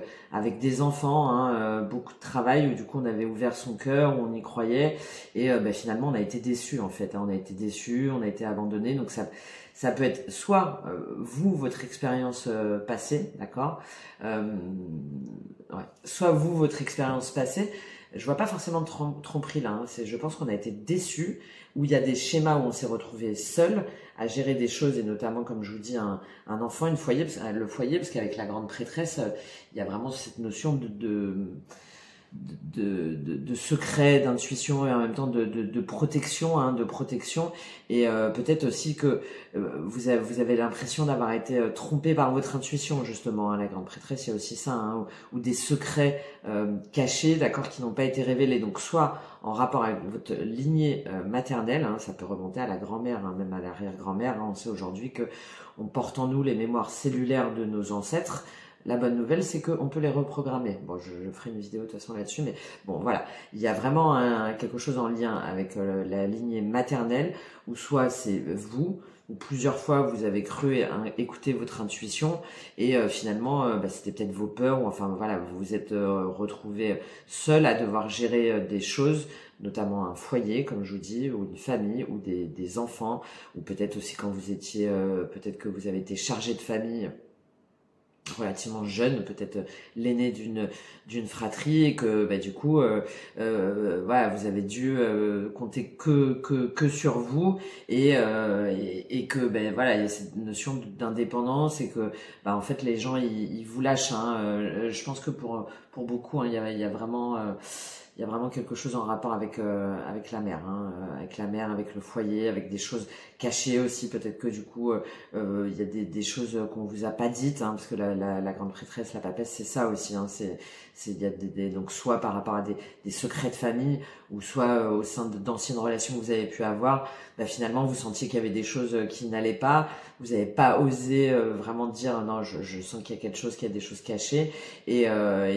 des enfants, beaucoup de travail, où du coup on avait ouvert son cœur, où on y croyait, et finalement on a été déçus en fait, on a été déçus, on a été abandonnés. Donc ça peut être soit votre expérience passée, d'accord, soit votre expérience passée. Je vois pas forcément de tromperie là, je pense qu'on a été déçus, où il y a des schémas où on s'est retrouvé seul à gérer des choses, et notamment, comme je vous dis, un enfant, le foyer, parce qu'avec la grande prêtresse, il y a vraiment cette notion de secret, d'intuition, et en même temps de protection, et peut-être aussi que vous avez l'impression d'avoir été trompé par votre intuition, justement, la grande prêtresse, il y a aussi ça, ou des secrets cachés, d'accord, qui n'ont pas été révélés. Donc soit en rapport avec votre lignée maternelle, ça peut remonter à la grand-mère, même à l'arrière-grand-mère, on sait aujourd'hui que on porte en nous les mémoires cellulaires de nos ancêtres. La bonne nouvelle, c'est qu'on peut les reprogrammer. Bon, je ferai une vidéo de toute façon là-dessus, mais bon, voilà. Il y a vraiment quelque chose en lien avec la lignée maternelle, où soit c'est vous, ou plusieurs fois vous avez cru écouter votre intuition, et finalement, c'était peut-être vos peurs, ou enfin voilà, vous vous êtes retrouvé seul à devoir gérer des choses, notamment un foyer, comme je vous dis, ou une famille, ou des enfants, ou peut-être aussi quand vous étiez, peut-être que vous avez été chargé de famille relativement jeune, peut-être l'aîné d'une fratrie, et que du coup voilà, vous avez dû compter que sur vous, et que voilà, il y a cette notion d'indépendance, et que en fait les gens ils vous lâchent, je pense que pour beaucoup il y a vraiment il y a vraiment quelque chose en rapport avec avec la mère, hein, avec la mère, avec le foyer, avec des choses cachées aussi. Peut-être que du coup, il y a des choses qu'on vous a pas dites, hein, parce que la grande prêtresse, la papesse, c'est ça aussi. Hein, il y a donc soit par rapport à des secrets de famille, ou soit au sein d'anciennes relations que vous avez pu avoir, bah, finalement vous sentiez qu'il y avait des choses qui n'allaient pas, vous n'avez pas osé vraiment dire non, je sens qu'il y a quelque chose, qu'il y a des choses cachées, et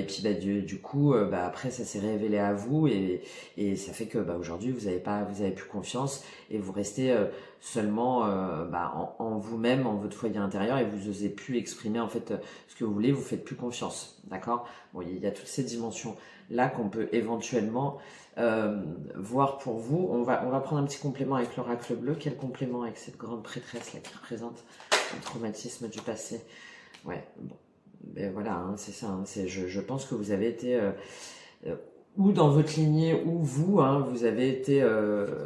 puis bah, du coup bah, après ça s'est révélé à vous, et ça fait que bah, aujourd'hui vous avez plus confiance, et vous restez seulement bah, en vous-même, en votre foyer intérieur, et vous osez plus exprimer en fait ce que vous voulez, vous faites plus confiance, d'accord? Bon, il y a toutes ces dimensions là qu'on peut éventuellement voir pour vous. On va prendre un petit complément avec l'oracle bleu. Quel complément avec cette grande prêtresse là qui représente un traumatisme du passé? Ouais, bon, ben voilà, hein, c'est ça. Hein, je pense que vous avez été ou dans votre lignée ou vous, hein, vous avez été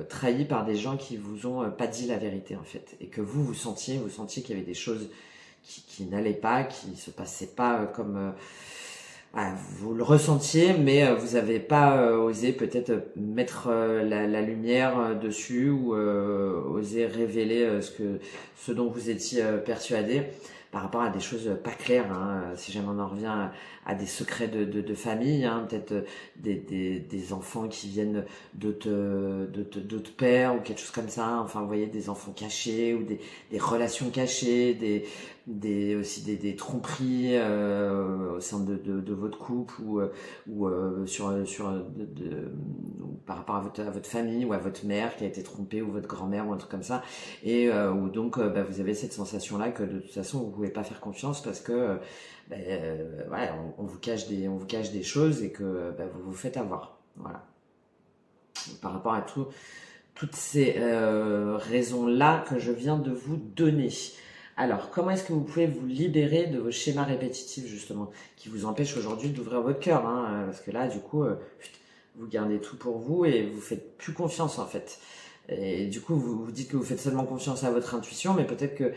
trahi par des gens qui vous ont pas dit la vérité en fait, et que vous sentiez qu'il y avait des choses qui n'allaient pas, qui se passaient pas comme vous le ressentiez, mais vous n'avez pas osé peut-être mettre la lumière dessus, ou osé révéler ce dont vous étiez persuadé par rapport à des choses pas claires. Hein, si jamais on en revient à des secrets de famille, hein, peut-être des enfants qui viennent d'autres pères ou quelque chose comme ça. Hein, enfin, vous voyez, des enfants cachés, ou des relations cachées, aussi des tromperies au sein de votre couple, ou ou par rapport à votre famille, ou à votre mère qui a été trompée, ou votre grand-mère, ou un truc comme ça, et où donc bah, vous avez cette sensation là que de toute façon vous pouvez pas faire confiance, parce que voilà, on vous cache des choses, et que bah, vous vous faites avoir, voilà. Par rapport à toutes ces raisons là que je viens de vous donner. Alors, comment est-ce que vous pouvez vous libérer de vos schémas répétitifs, justement, qui vous empêchent aujourd'hui d'ouvrir votre cœur, hein, parce que là, du coup, vous gardez tout pour vous, et vous faites plus confiance, en fait. Et du coup, vous dites que vous faites seulement confiance à votre intuition, mais peut-être que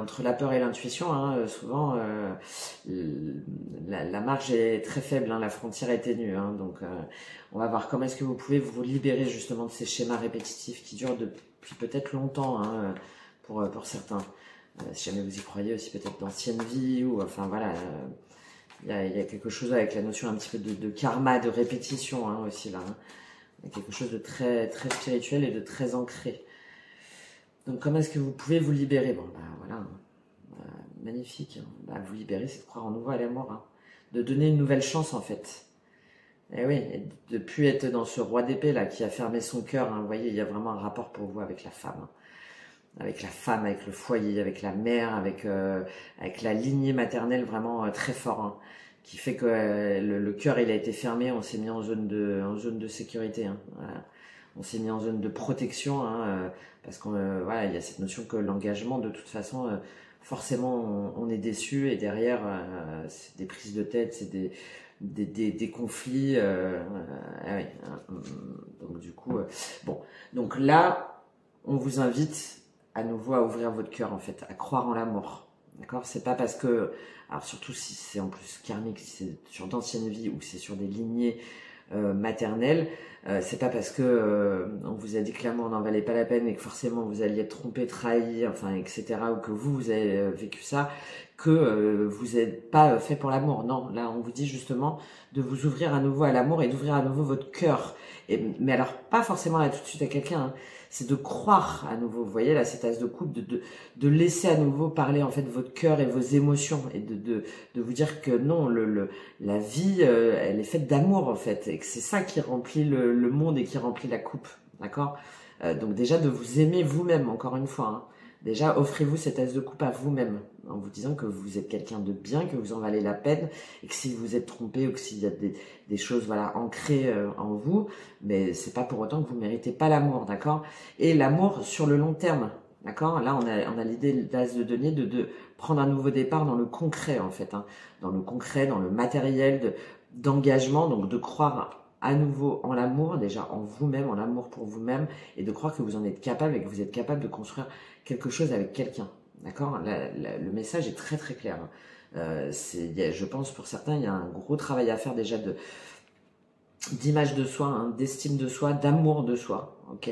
entre la peur et l'intuition, hein, souvent, la marge est très faible, hein, la frontière est ténue. Hein, donc, on va voir comment est-ce que vous pouvez vous libérer, justement, de ces schémas répétitifs qui durent depuis peut-être longtemps, hein, pour certains. Si jamais vous y croyez aussi, peut-être d'anciennes vies, ou enfin voilà, il y a quelque chose avec la notion un petit peu de karma, de répétition, hein, aussi là. Hein. Il y a quelque chose de très, très spirituel et de très ancré. Donc comment est-ce que vous pouvez vous libérer? Bon, bah voilà, magnifique. Hein. Bah, vous libérer, c'est de croire en nouveau à la mort, hein. De donner une nouvelle chance en fait. Et oui, et de plus être dans ce roi d'épée là qui a fermé son cœur. Hein. Vous voyez, il y a vraiment un rapport pour vous avec la femme. Hein. Avec la femme, avec le foyer, avec la mère, avec la lignée maternelle vraiment très fort, hein, qui fait que le cœur il a été fermé, on s'est mis en zone de sécurité, hein, voilà. On s'est mis en zone de protection, hein, parce qu'on voilà, il y a cette notion que l'engagement de toute façon forcément on est déçu, et derrière c'est des prises de tête, c'est des conflits, ah oui, hein, donc du coup bon, donc là on vous invite à nouveau à ouvrir votre cœur en fait, à croire en l'amour, d'accord? C'est pas parce que, alors surtout si c'est en plus karmique, si c'est sur d'anciennes vies, ou c'est sur des lignées maternelles, c'est pas parce que on vous a dit que l'amour n'en valait pas la peine, et que forcément vous alliez être trompé, trahi, enfin etc., ou que vous avez vécu ça, que vous n'êtes pas fait pour l'amour. Non, là on vous dit justement de vous ouvrir à nouveau à l'amour, et d'ouvrir à nouveau votre cœur. Mais alors pas forcément là tout de suite à quelqu'un, hein. C'est de croire à nouveau, vous voyez là cette as de coupe, de laisser à nouveau parler en fait votre cœur et vos émotions, et de vous dire que non, la vie elle est faite d'amour en fait, et que c'est ça qui remplit le monde, et qui remplit la coupe, d'accord? Donc déjà de vous aimer vous-même, encore une fois, hein. Déjà offrez-vous cette as de coupe à vous-même, en vous disant que vous êtes quelqu'un de bien, que vous en valez la peine, et que si vous êtes trompé, ou que s'il y a des choses voilà ancrées en vous, mais c'est pas pour autant que vous méritez pas l'amour, d'accord? Et l'amour sur le long terme, d'accord? Là on a l'idée d'as de denier de prendre un nouveau départ dans le concret en fait, hein, dans le concret, dans le matériel, d'engagement, donc de croire à nouveau en l'amour, déjà en vous-même, en l'amour pour vous-même, et de croire que vous en êtes capable, et que vous êtes capable de construire quelque chose avec quelqu'un, d'accord? Le message est très très clair. Je pense pour certains, il y a un gros travail à faire déjà d'image de soi, hein, d'estime de soi, d'amour de soi, ok,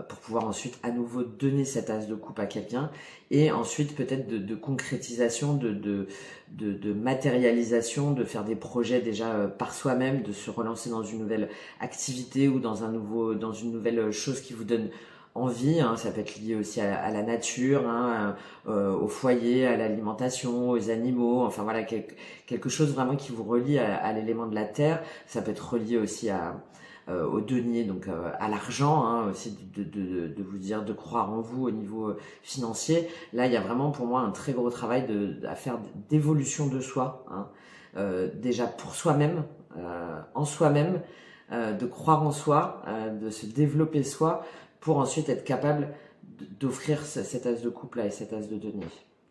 pour pouvoir ensuite à nouveau donner cet as de coupe à quelqu'un, et ensuite peut-être de concrétisation, de matérialisation, de faire des projets déjà par soi-même, de se relancer dans une nouvelle activité ou dans une nouvelle chose qui vous donne envie, hein. Ça peut être lié aussi à la nature, hein, au foyer, à l'alimentation, aux animaux, enfin voilà, quelque chose vraiment qui vous relie à l'élément de la terre. Ça peut être relié aussi au denier, donc à l'argent, hein, aussi de vous dire, de croire en vous au niveau financier. Là, il y a vraiment pour moi un très gros travail à faire d'évolution de soi, hein, déjà pour soi-même, en soi-même, de croire en soi, de se développer soi, pour ensuite être capable d'offrir cet as de coupe là et cet as de denier.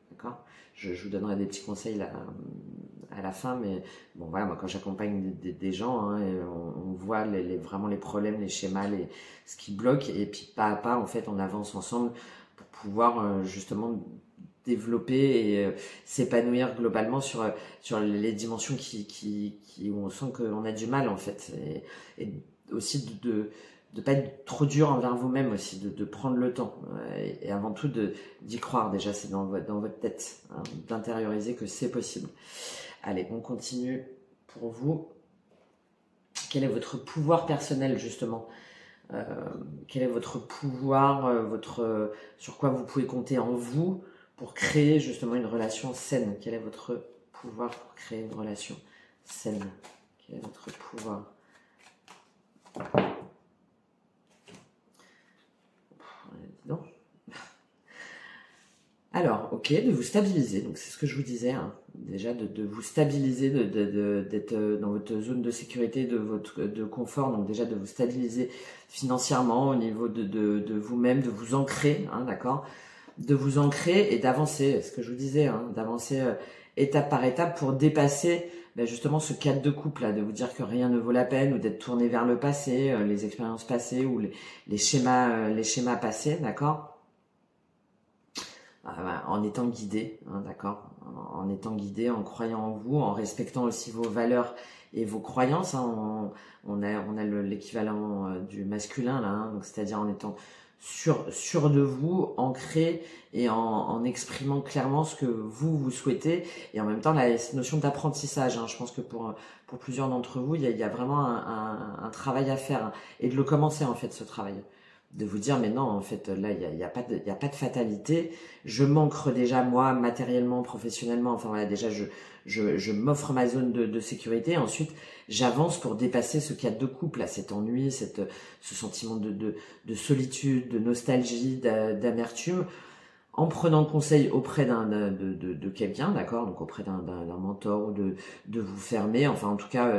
D'accord ? Je vous donnerai des petits conseils là, à la fin, mais bon voilà, moi quand j'accompagne des gens, hein, on voit vraiment les problèmes, les schémas, ce qui bloque, et puis pas à pas en fait on avance ensemble pour pouvoir justement développer et s'épanouir globalement sur les dimensions où on sent qu'on a du mal en fait, et aussi de pas être trop dur envers vous-même aussi, de prendre le temps, et avant tout d'y croire déjà, c'est dans votre tête, hein, d'intérioriser que c'est possible. Allez, on continue pour vous. Quel est votre pouvoir personnel justement, quel est votre pouvoir, sur quoi vous pouvez compter en vous pour créer justement une relation saine? Quel est votre pouvoir pour créer une relation saine? Quel est votre pouvoir? Non. Alors, ok, de vous stabiliser, donc c'est ce que je vous disais, hein, déjà de vous stabiliser, d'être dans votre zone de sécurité, de confort, donc déjà de vous stabiliser financièrement au niveau de vous-même, de vous ancrer, hein, d'accord, de vous ancrer et d'avancer, ce que je vous disais, hein, d'avancer étape par étape pour dépasser justement ce cadre de couple là, de vous dire que rien ne vaut la peine, ou d'être tourné vers le passé, les expériences passées ou les schémas passés, d'accord, en étant guidé, hein, d'accord, en étant guidé, en croyant en vous, en respectant aussi vos valeurs et vos croyances, hein, on a l'équivalent du masculin là, hein, donc c'est-à-dire en étant sûr de vous, ancré, et en exprimant clairement ce que vous souhaitez, et en même temps la notion d'apprentissage, hein, je pense que pour plusieurs d'entre vous, il y a vraiment un travail à faire, hein, et de le commencer en fait, ce travail. De vous dire, mais non, en fait, là, il y a pas de fatalité. Je m'ancre déjà, moi, matériellement, professionnellement. Enfin, voilà, déjà, je m'offre ma zone de sécurité. Ensuite, j'avance pour dépasser ce cadre de couple, là, cet ennui, ce sentiment de solitude, de nostalgie, d'amertume, en prenant conseil auprès de quelqu'un, d'accord, donc auprès d'un mentor, ou de vous fermer, enfin, en tout cas,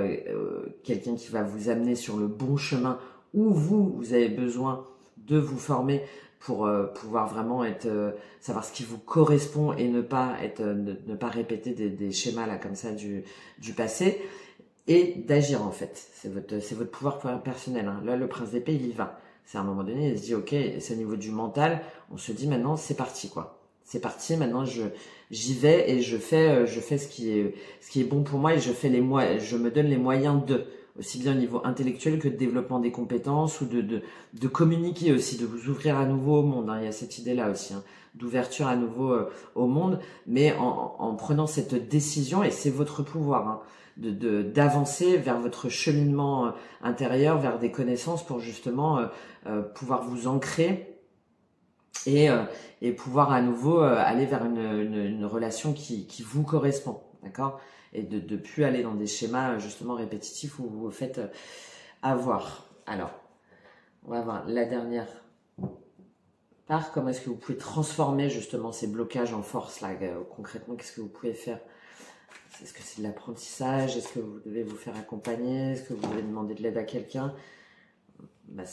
quelqu'un qui va vous amener sur le bon chemin, où vous avez besoin de vous former pour pouvoir vraiment savoir ce qui vous correspond, et ne pas répéter des schémas là comme ça du passé, et d'agir en fait. C'est votre pouvoir personnel, hein. Là, le prince d'épée, il y va. C'est à un moment donné, il se dit ok, c'est au niveau du mental, on se dit maintenant c'est parti quoi. C'est parti, maintenant j'y vais, et je fais ce qui est bon pour moi, et je me donne les moyens aussi bien au niveau intellectuel que de développement des compétences, ou de communiquer aussi, de vous ouvrir à nouveau au monde, hein. Il y a cette idée-là aussi, hein, d'ouverture à nouveau au monde, mais en prenant cette décision, et c'est votre pouvoir, hein, d'avancer vers votre cheminement intérieur, vers des connaissances, pour justement pouvoir vous ancrer, et pouvoir à nouveau aller vers une relation qui vous correspond, d'accord, et de plus aller dans des schémas justement répétitifs où vous vous faites avoir. Alors, on va voir la dernière part. Comment est-ce que vous pouvez transformer justement ces blocages en force là, concrètement, qu'est-ce que vous pouvez faire? Est-ce que c'est de l'apprentissage? Est-ce que vous devez vous faire accompagner? Est-ce que vous devez demander de l'aide à quelqu'un? Là,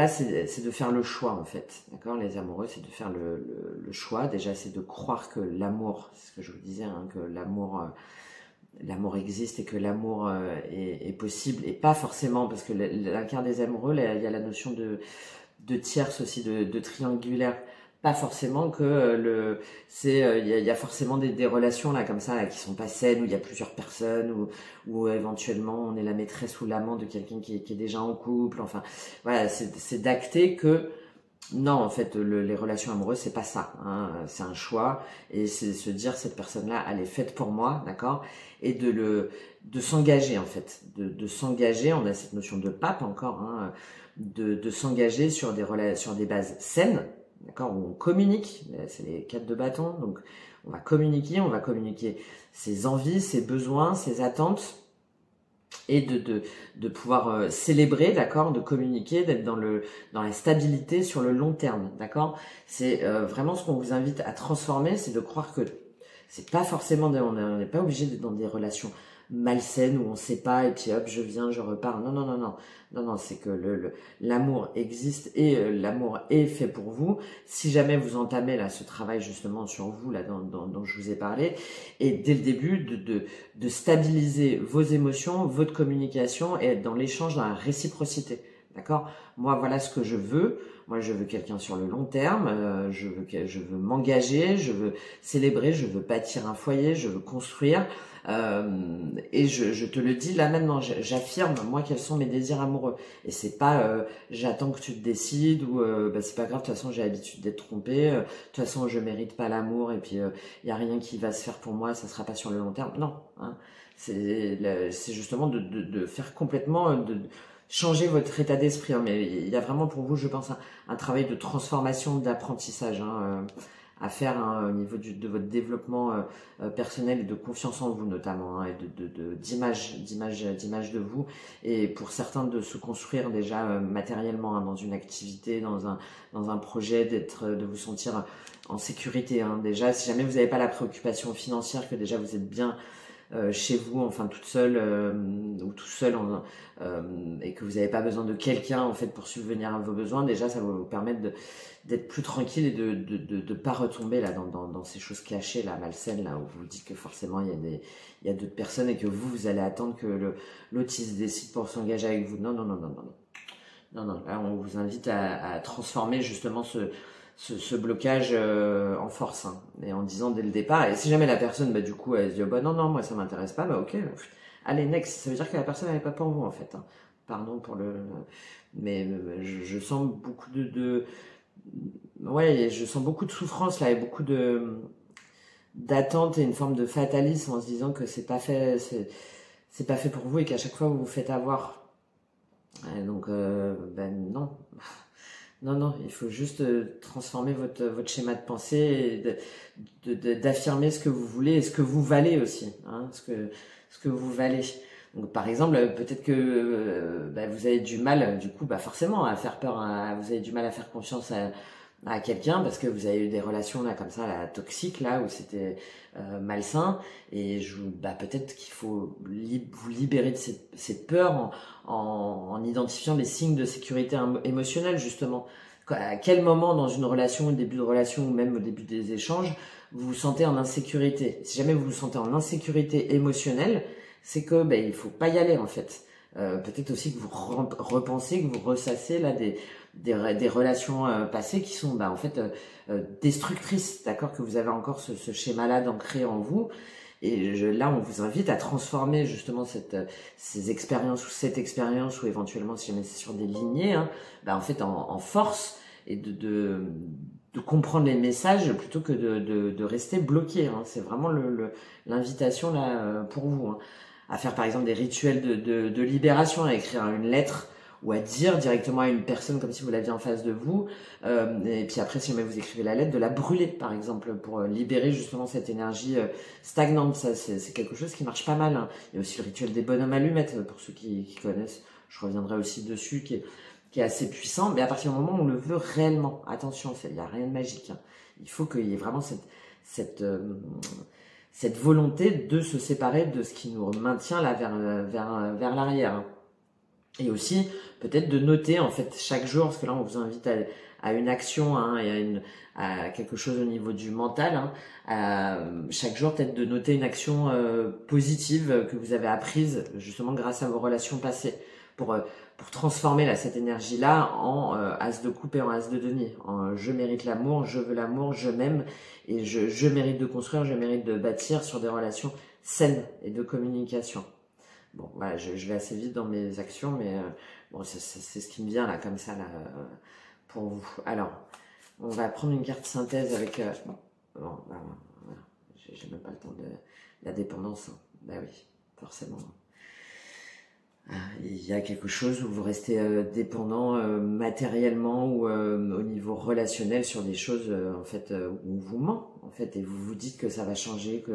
c'est de faire le choix, en fait. D'accord? Les amoureux, c'est de faire le choix. Déjà, c'est de croire que l'amour, c'est ce que je vous disais, hein, que l'amour existe, et que l'amour est possible, et pas forcément, parce que l'incarne des amoureux, là, il y a la notion de tierce aussi, de triangulaire, pas forcément que il y a forcément des relations là comme ça là, qui sont pas saines, où il y a plusieurs personnes, ou éventuellement on est la maîtresse ou l'amant de quelqu'un qui est déjà en couple. Enfin voilà, c'est d'acter que non, en fait, les relations amoureuses, c'est pas ça, hein. C'est un choix, et c'est se dire cette personne-là, elle est faite pour moi, d'accord, et de s'engager en fait, de s'engager. On a cette notion de pape encore, hein, de s'engager sur sur des bases saines, d'accord, où on communique. C'est les quatre de bâton, donc on va communiquer ses envies, ses besoins, ses attentes, et de pouvoir célébrer, d'accord, de communiquer, d'être dans la stabilité sur le long terme, d'accord. C'est vraiment ce qu'on vous invite à transformer, c'est de croire que c'est pas forcément, on n'est pas obligé d'être dans des relations malsaines où on sait pas et puis hop, je viens, je repars. Non, non, non, non, non, non, c'est que l'amour existe, et l'amour est fait pour vous. Si jamais vous entamez là ce travail justement sur vous là dont je vous ai parlé, et dès le début de stabiliser vos émotions, votre communication, et être dans l'échange, dans la réciprocité. D'accord? Moi, voilà ce que je veux. Moi, je veux quelqu'un sur le long terme. Je veux m'engager. Je veux célébrer. Je veux bâtir un foyer. Je veux construire. Et je te le dis là maintenant. J'affirme moi quels sont mes désirs amoureux. Et c'est pas j'attends que tu te décides, ou bah, c'est pas grave. De toute façon, j'ai l'habitude d'être trompée. De toute façon, je mérite pas l'amour. Et puis y a rien qui va se faire pour moi. Ça sera pas sur le long terme. Non. Hein. C'est justement de faire complètement changer votre état d'esprit, hein. Mais il y a vraiment pour vous, je pense, un travail de transformation, d'apprentissage, hein, à faire, hein, au niveau de votre développement personnel, et de confiance en vous notamment, hein, et d'image de vous, et pour certains de se construire déjà matériellement, hein, dans une activité, dans un projet, de vous sentir en sécurité, hein. Déjà, si jamais vous n'avez pas la préoccupation financière, que déjà vous êtes bien chez vous, enfin toute seule, ou tout seul, et que vous n'avez pas besoin de quelqu'un en fait pour subvenir à vos besoins, déjà ça va vous permettre d'être plus tranquille, et de pas retomber là dans ces choses cachées là, malsaines là, où vous dites que forcément il y a d'autres personnes, et que vous allez attendre que l'autre il se décide pour s'engager avec vous. Non, non, non, non, non, non, non. Là on vous invite à transformer justement ce blocage en force, hein, et en disant dès le départ. Et si jamais la personne, bah du coup elle se dit oh, bah non, non, moi ça m'intéresse pas, bah ok, allez next. Ça veut dire que la personne elle n'est pas pour vous en fait, hein. Pardon pour mais je sens beaucoup ouais, je sens beaucoup de souffrance là, et beaucoup d'attente, et une forme de fatalisme, en se disant que c'est pas fait, c'est pas fait pour vous, et qu'à chaque fois vous vous faites avoir. Et donc ben non. Non, non, il faut juste transformer votre schéma de pensée, et d'affirmer ce que vous voulez, et ce que vous valez aussi, hein, ce que vous valez. Donc, par exemple, peut-être que bah, vous avez du mal, du coup, bah, forcément, à faire peur, vous avez du mal à faire confiance à quelqu'un, parce que vous avez eu des relations là comme ça, là, toxiques, là où c'était malsain, et bah, peut-être qu'il faut vous libérer de cette peur en identifiant des signes de sécurité émotionnelle, justement. À quel moment dans une relation, au début de relation, ou même au début des échanges, vous vous sentez en insécurité? Si jamais vous vous sentez en insécurité émotionnelle, c'est que ben il faut pas y aller en fait. Peut-être aussi que vous repensez, que vous ressassez là des relations passées qui sont en fait destructrices, d'accord, que vous avez encore ce schéma-là d'ancré en vous. Et là, on vous invite à transformer justement ces expériences, ou cette expérience, ou éventuellement si jamais c'est sur des lignées, hein, en fait en force, et de comprendre les messages plutôt que de rester bloqué, hein. C'est vraiment l'invitation là pour vous, hein, à faire par exemple des rituels de libération, à écrire une lettre, ou à dire directement à une personne comme si vous l'aviez en face de vous, et puis après si jamais vous écrivez la lettre, de la brûler par exemple, pour libérer justement cette énergie stagnante. Ça c'est quelque chose qui marche pas mal, hein. Il y a aussi le rituel des bonhommes allumettes, pour ceux qui connaissent, je reviendrai aussi dessus, qui est assez puissant, mais à partir du moment où on le veut réellement. Attention, il n'y a rien de magique, hein. Il faut qu'il y ait vraiment cette volonté de se séparer de ce qui nous maintient là vers l'arrière, hein. Et aussi peut-être de noter en fait chaque jour, parce que là on vous invite à une action, hein, et à quelque chose au niveau du mental, hein, chaque jour peut-être de noter une action positive que vous avez apprise justement grâce à vos relations passées, pour transformer là, cette énergie-là en as de coupe et en as de denier. En je mérite l'amour, je veux l'amour, je m'aime et je mérite de construire, je mérite de bâtir sur des relations saines et de communication. Bon, voilà, je vais assez vite dans mes actions, mais bon, c'est ce qui me vient là, comme ça, là, pour vous. Alors, on va prendre une carte synthèse avec... bon, voilà, j'ai même pas le temps de la dépendance. Hein. Bah oui, forcément. Il y a quelque chose où vous restez dépendant matériellement ou au niveau relationnel sur des choses en fait où on vous ment en fait et vous vous dites que ça va changer,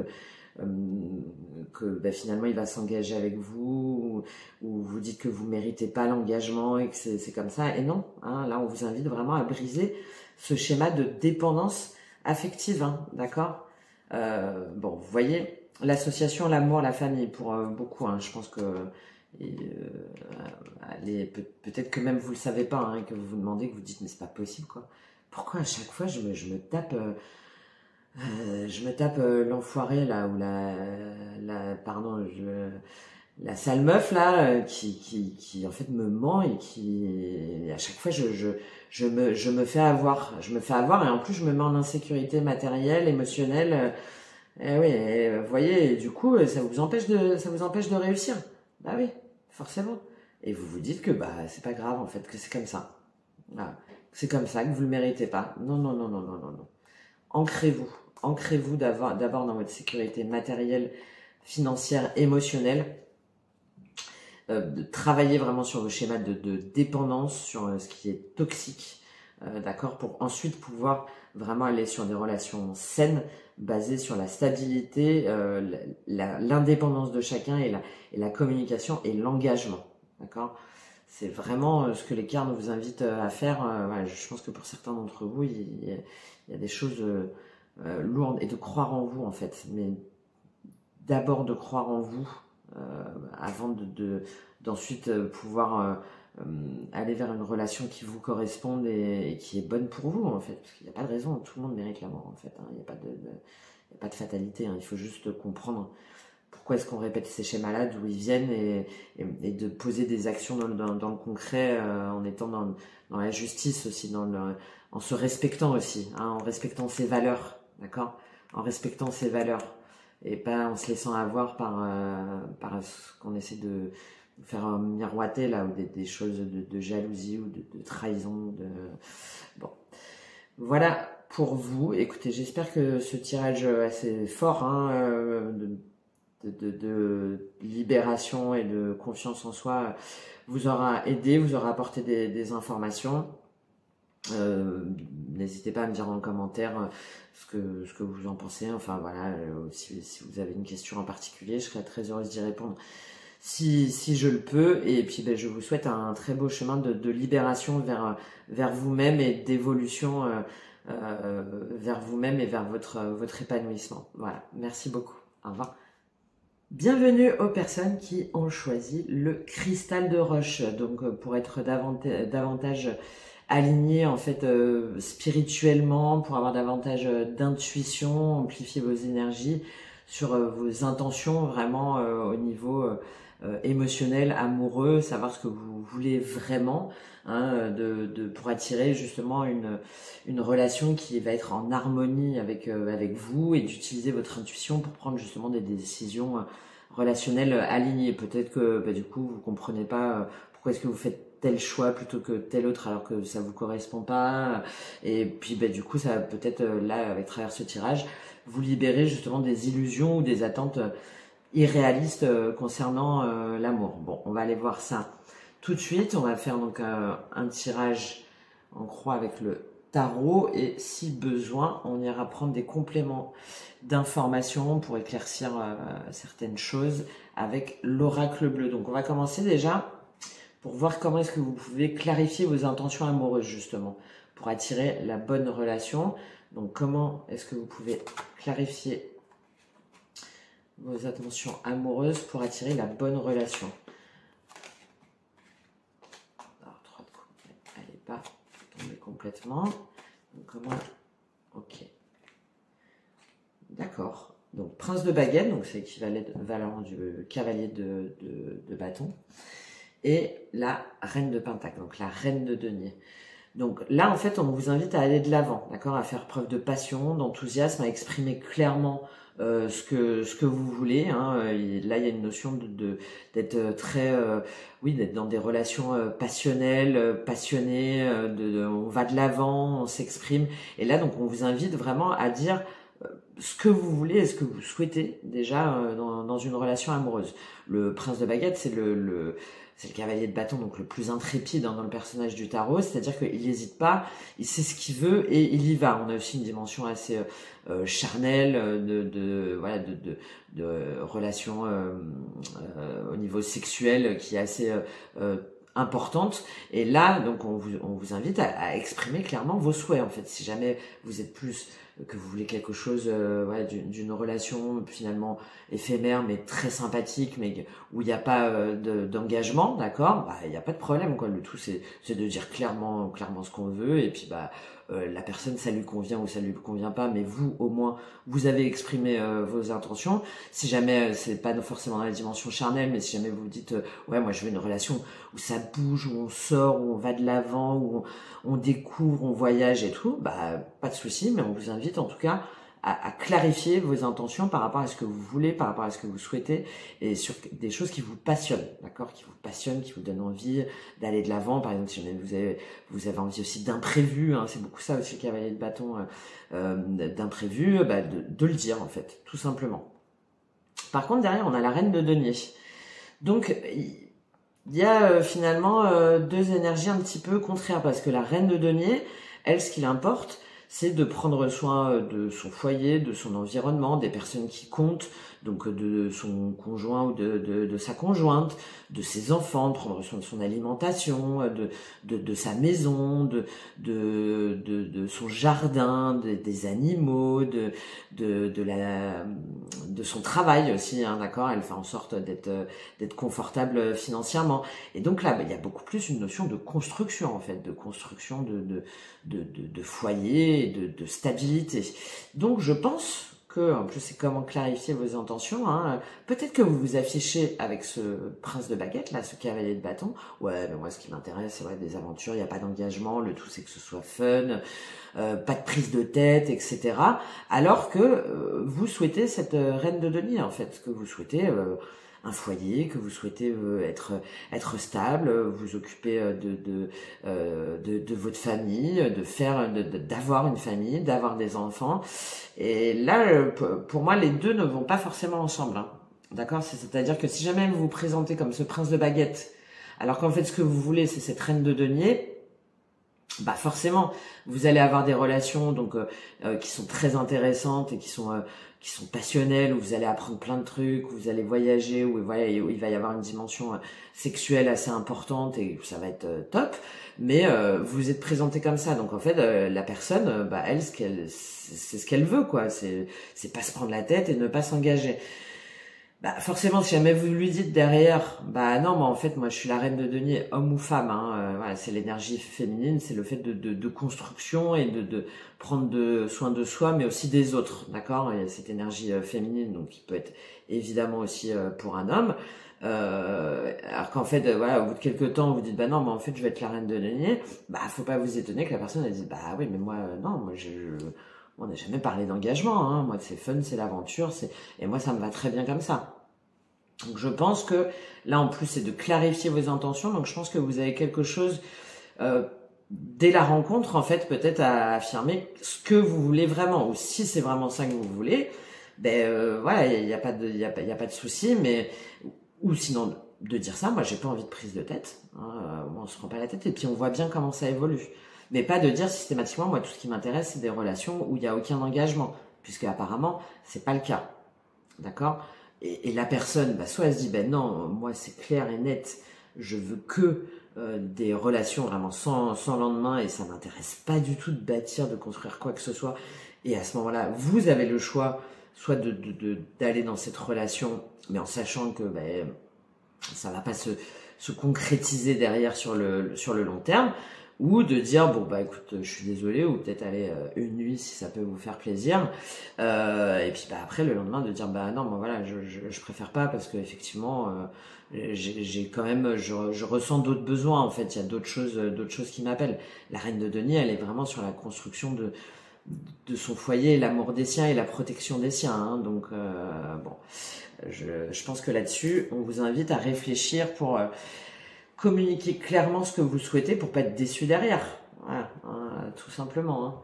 que bah, finalement il va s'engager avec vous ou vous dites que vous méritez pas l'engagement et que c'est comme ça et non. Hein, là on vous invite vraiment à briser ce schéma de dépendance affective, hein, d'accord. Bon, vous voyez l'association, l'amour, la famille pour beaucoup. Hein, je pense que peut-être que même vous le savez pas, hein, que vous vous demandez, que vous dites mais c'est pas possible quoi. Pourquoi à chaque fois je me tape l'enfoiré là ou la sale meuf là qui en fait me ment et qui à chaque fois je me fais avoir, et en plus je me mets en insécurité matérielle, émotionnelle. Et oui, vous voyez, et du coup ça vous empêche de réussir. Bah oui, forcément. Et vous vous dites que bah c'est pas grave en fait, que c'est comme ça. Voilà. C'est comme ça, que vous le méritez pas. Non, non, non, non, non, non, non. Ancrez-vous d'abord dans votre sécurité matérielle, financière, émotionnelle. Travaillez vraiment sur vos schémas de dépendance, sur ce qui est toxique, d'accord, pour ensuite pouvoir vraiment aller sur des relations saines, basées sur la stabilité, l'indépendance de chacun et la communication et l'engagement, d'accord. C'est vraiment ce que les cartes vous invitent à faire. Voilà, je pense que pour certains d'entre vous, il y a des choses lourdes et de croire en vous en fait, mais d'abord de croire en vous avant d'ensuite pouvoir aller vers une relation qui vous corresponde et qui est bonne pour vous en fait, parce qu'il n'y a pas de raison, tout le monde mérite l'amour en fait, hein. Il n'y a pas de fatalité, hein. Il faut juste comprendre pourquoi est-ce qu'on répète ces schémas-là, d'où ils viennent et de poser des actions dans le concret en étant dans la justice aussi, en se respectant aussi, hein, en respectant ses valeurs, d'accord, en respectant ses valeurs et pas en se laissant avoir par ce qu'on essaie de faire miroiter là ou des choses de jalousie ou de trahison. Bon, voilà pour vous. Écoutez, j'espère que ce tirage assez fort hein, de libération et de confiance en soi vous aura aidé, vous aura apporté des informations. N'hésitez pas à me dire en commentaire ce que vous en pensez. Enfin voilà, si vous avez une question en particulier, je serai très heureuse d'y répondre si je le peux. Et puis ben, je vous souhaite un très beau chemin de libération vers vous-même et d'évolution vers vous-même et vers votre épanouissement. Voilà, merci beaucoup. Au revoir. Bienvenue aux personnes qui ont choisi le cristal de roche. Donc pour être davantage aligné en fait spirituellement, pour avoir davantage d'intuition, amplifier vos énergies sur vos intentions vraiment au niveau émotionnel, amoureux, savoir ce que vous voulez vraiment, hein, pour attirer justement une relation qui va être en harmonie avec vous et d'utiliser votre intuition pour prendre justement des décisions relationnelles alignées. Peut-être que bah, du coup vous comprenez pas pourquoi est-ce que vous faites tel choix plutôt que tel autre alors que ça vous correspond pas, et puis bah, du coup ça va peut-être là avec travers ce tirage vous libérer justement des illusions ou des attentes irréalistes concernant l'amour. Bon, on va aller voir ça tout de suite. On va faire donc un tirage en croix avec le tarot et si besoin on ira prendre des compléments d'informations pour éclaircir certaines choses avec l'oracle bleu. Donc on va commencer déjà pour voir comment est-ce que vous pouvez clarifier vos intentions amoureuses justement, pour attirer la bonne relation. Donc comment est-ce que vous pouvez clarifier vos intentions amoureuses pour attirer la bonne relation. Alors 3 de coupe, elle n'est pas tombée complètement. Donc comment... Ok. D'accord. Donc prince de baguette, donc c'est équivalent du cavalier de bâton. et la reine de Pentacle, donc la reine de denier. Donc là, en fait, on vous invite à aller de l'avant, d'accord, à faire preuve de passion, d'enthousiasme, à exprimer clairement ce que vous voulez. Hein. Là, il y a une notion d'être très, oui, d'être dans des relations passionnelles, passionnées. On va de l'avant, on s'exprime. Et là, donc, on vous invite vraiment à dire ce que vous voulez et ce que vous souhaitez déjà dans une relation amoureuse. Le prince de baguette, c'est c'est le cavalier de bâton, donc le plus intrépide dans le personnage du tarot, c'est-à-dire qu'il n'hésite pas, il sait ce qu'il veut et il y va. On a aussi une dimension assez charnelle voilà de relation au niveau sexuel qui est assez importante. Et là, donc, on vous invite à exprimer clairement vos souhaits, en fait. Si jamais vous êtes plus que vous voulez quelque chose voilà, d'une relation finalement éphémère mais très sympathique, mais où il n'y a pas d'engagement, d'accord, bah il n'y a pas de problème, quoi. Le tout c'est de dire clairement ce qu'on veut, et puis bah la personne, ça lui convient ou ça lui convient pas, mais vous au moins vous avez exprimé vos intentions. Si jamais c'est pas forcément dans la dimension charnelle, mais si jamais vous dites ouais, moi je veux une relation où ça bouge, où on sort, où on va de l'avant, où on découvre, on voyage et tout, bah pas de souci, mais on vous invite en tout cas à clarifier vos intentions par rapport à ce que vous voulez, par rapport à ce que vous souhaitez, et sur des choses qui vous passionnent, d'accord, qui vous passionnent, qui vous donnent envie d'aller de l'avant. Par exemple, si jamais vous avez envie aussi d'imprévu, hein, c'est beaucoup ça aussi le cavalier de bâton, d'imprévu, bah, de le dire en fait, tout simplement. Par contre, derrière, on a la reine de denier. Donc, il y a finalement deux énergies un petit peu contraires, parce que la reine de denier, elle, ce qui l'importe, c'est de prendre soin de son foyer, de son environnement, des personnes qui comptent, donc de son conjoint ou de sa conjointe, de ses enfants, de prendre soin de son alimentation, de sa maison, de son jardin, des animaux, de son travail aussi, hein, d'accord. Elle fait en sorte d'être confortable financièrement. Et donc là, il y a beaucoup plus une notion de construction, en fait, de construction de foyer, de stabilité. Donc je pense que, en plus c'est comment clarifier vos intentions, hein. Peut-être que vous vous affichez avec ce prince de baguette là, ce cavalier de bâton. Ouais, mais moi ce qui m'intéresse, c'est vrai, des aventures, il n'y a pas d'engagement, le tout c'est que ce soit fun, pas de prise de tête, etc. Alors que vous souhaitez cette reine de denier, en fait, que vous souhaitez un foyer, que vous souhaitez être stable, vous occuper de votre famille, d'avoir une famille, d'avoir des enfants. Et là, pour moi, les deux ne vont pas forcément ensemble, hein. D'accord? C'est-à-dire que si jamais vous vous présentez comme ce prince de baguette, alors qu'en fait ce que vous voulez c'est cette reine de denier, bah forcément vous allez avoir des relations donc qui sont très intéressantes et qui sont passionnelles, où vous allez apprendre plein de trucs, où vous allez voyager, où voilà, où il va y avoir une dimension sexuelle assez importante et ça va être top. Mais vous êtes présenté comme ça, donc en fait la personne, bah elle, c'est ce qu'elle veut, quoi. C'est pas se prendre la tête et ne pas s'engager. Bah forcément, si jamais vous lui dites derrière, bah non, mais en fait, moi, je suis la reine de denier, homme ou femme, hein, voilà, c'est l'énergie féminine, c'est le fait de construction et de prendre soin de soi, mais aussi des autres, d'accord? Il y a cette énergie féminine, donc qui peut être évidemment aussi pour un homme. Alors qu'en fait, voilà, au bout de quelques temps, vous dites, bah non, mais en fait, je vais être la reine de denier. Bah, faut pas vous étonner que la personne elle dise, bah oui, mais moi, non, moi, on n'a jamais parlé d'engagement, hein. Moi, c'est fun, c'est l'aventure, et moi, ça me va très bien comme ça. Donc, je pense que là, en plus, c'est de clarifier vos intentions. Donc, je pense que vous avez quelque chose dès la rencontre, en fait, peut-être à affirmer ce que vous voulez vraiment, ou si c'est vraiment ça que vous voulez. Ben voilà, il y a pas de souci, mais ou sinon de dire ça, moi, j'ai pas envie de prise de tête. Hein, on se prend pas la tête et puis on voit bien comment ça évolue. Mais pas de dire systématiquement, moi, tout ce qui m'intéresse, c'est des relations où il y a aucun engagement, puisque apparemment, c'est pas le cas. D'accord? Et la personne, bah, soit elle se dit, ben non, moi, c'est clair et net, je veux que des relations vraiment sans lendemain, et ça m'intéresse pas du tout de bâtir, de construire quoi que ce soit. Et à ce moment-là, vous avez le choix, soit d'aller dans cette relation, mais en sachant que ben, ça va pas se concrétiser derrière sur le long terme, ou de dire bon bah écoute je suis désolé, ou peut-être aller une nuit si ça peut vous faire plaisir, et puis bah après le lendemain de dire bah non moi voilà je préfère pas parce que effectivement j'ai quand même je ressens d'autres besoins en fait, il y a d'autres choses qui m'appellent. La reine de denier elle est vraiment sur la construction de son foyer, l'amour des siens et la protection des siens, hein. Donc bon, je pense que là-dessus on vous invite à réfléchir pour communiquer clairement ce que vous souhaitez pour pas être déçu derrière. Voilà, hein, tout simplement, hein.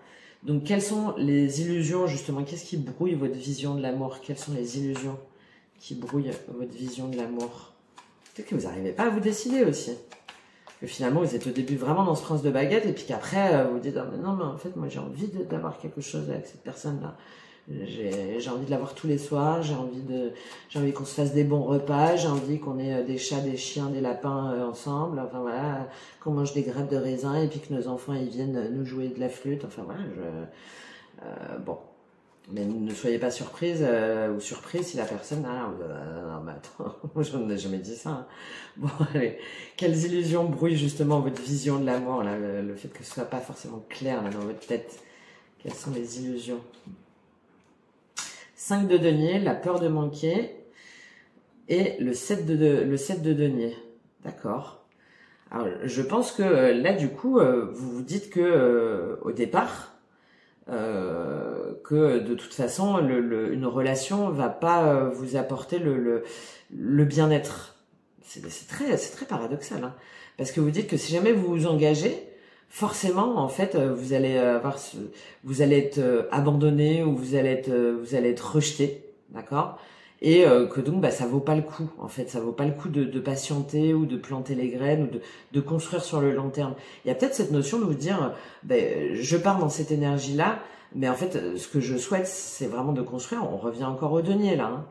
Donc, quelles sont les illusions, justement? Qu'est-ce qui brouille votre vision de l'amour? Quelles sont les illusions qui brouillent votre vision de l'amour? Peut-être que vous n'arrivez pas à vous décider aussi. Que finalement, vous êtes au début vraiment dans ce prince de baguette, et puis qu'après, vous vous dites, ah, mais non, mais en fait, moi, j'ai envie d'avoir quelque chose avec cette personne-là. J'ai envie de la voir tous les soirs, j'ai envie qu'on se fasse des bons repas, j'ai envie qu'on ait des chats, des chiens, des lapins ensemble, enfin voilà, qu'on mange des grappes de raisin et puis que nos enfants ils viennent nous jouer de la flûte, enfin voilà, bon. Mais ne soyez pas surprise ou surpris si la personne, non mais attends, moi je n'ai jamais dit ça, hein. Bon allez, quelles illusions brouillent justement votre vision de l'amour, là, le fait que ce soit pas forcément clair là dans votre tête? Quelles sont les illusions? 5 de denier, la peur de manquer, et le 7 de denier. D'accord. Alors, je pense que là, du coup, vous vous dites que au départ, que de toute façon, une relation va pas vous apporter le bien-être. C'est très paradoxal, hein. Parce que vous dites que si jamais vous vous engagez, forcément, en fait, vous allez être abandonné, ou vous allez être rejeté, d'accord? Et que donc, bah, ça vaut pas le coup. En fait, ça vaut pas le coup de patienter ou de planter les graines ou de construire sur le long terme. Il y a peut-être cette notion de vous dire, je pars dans cette énergie-là, mais en fait, ce que je souhaite, c'est vraiment de construire. On revient encore au denier là, hein,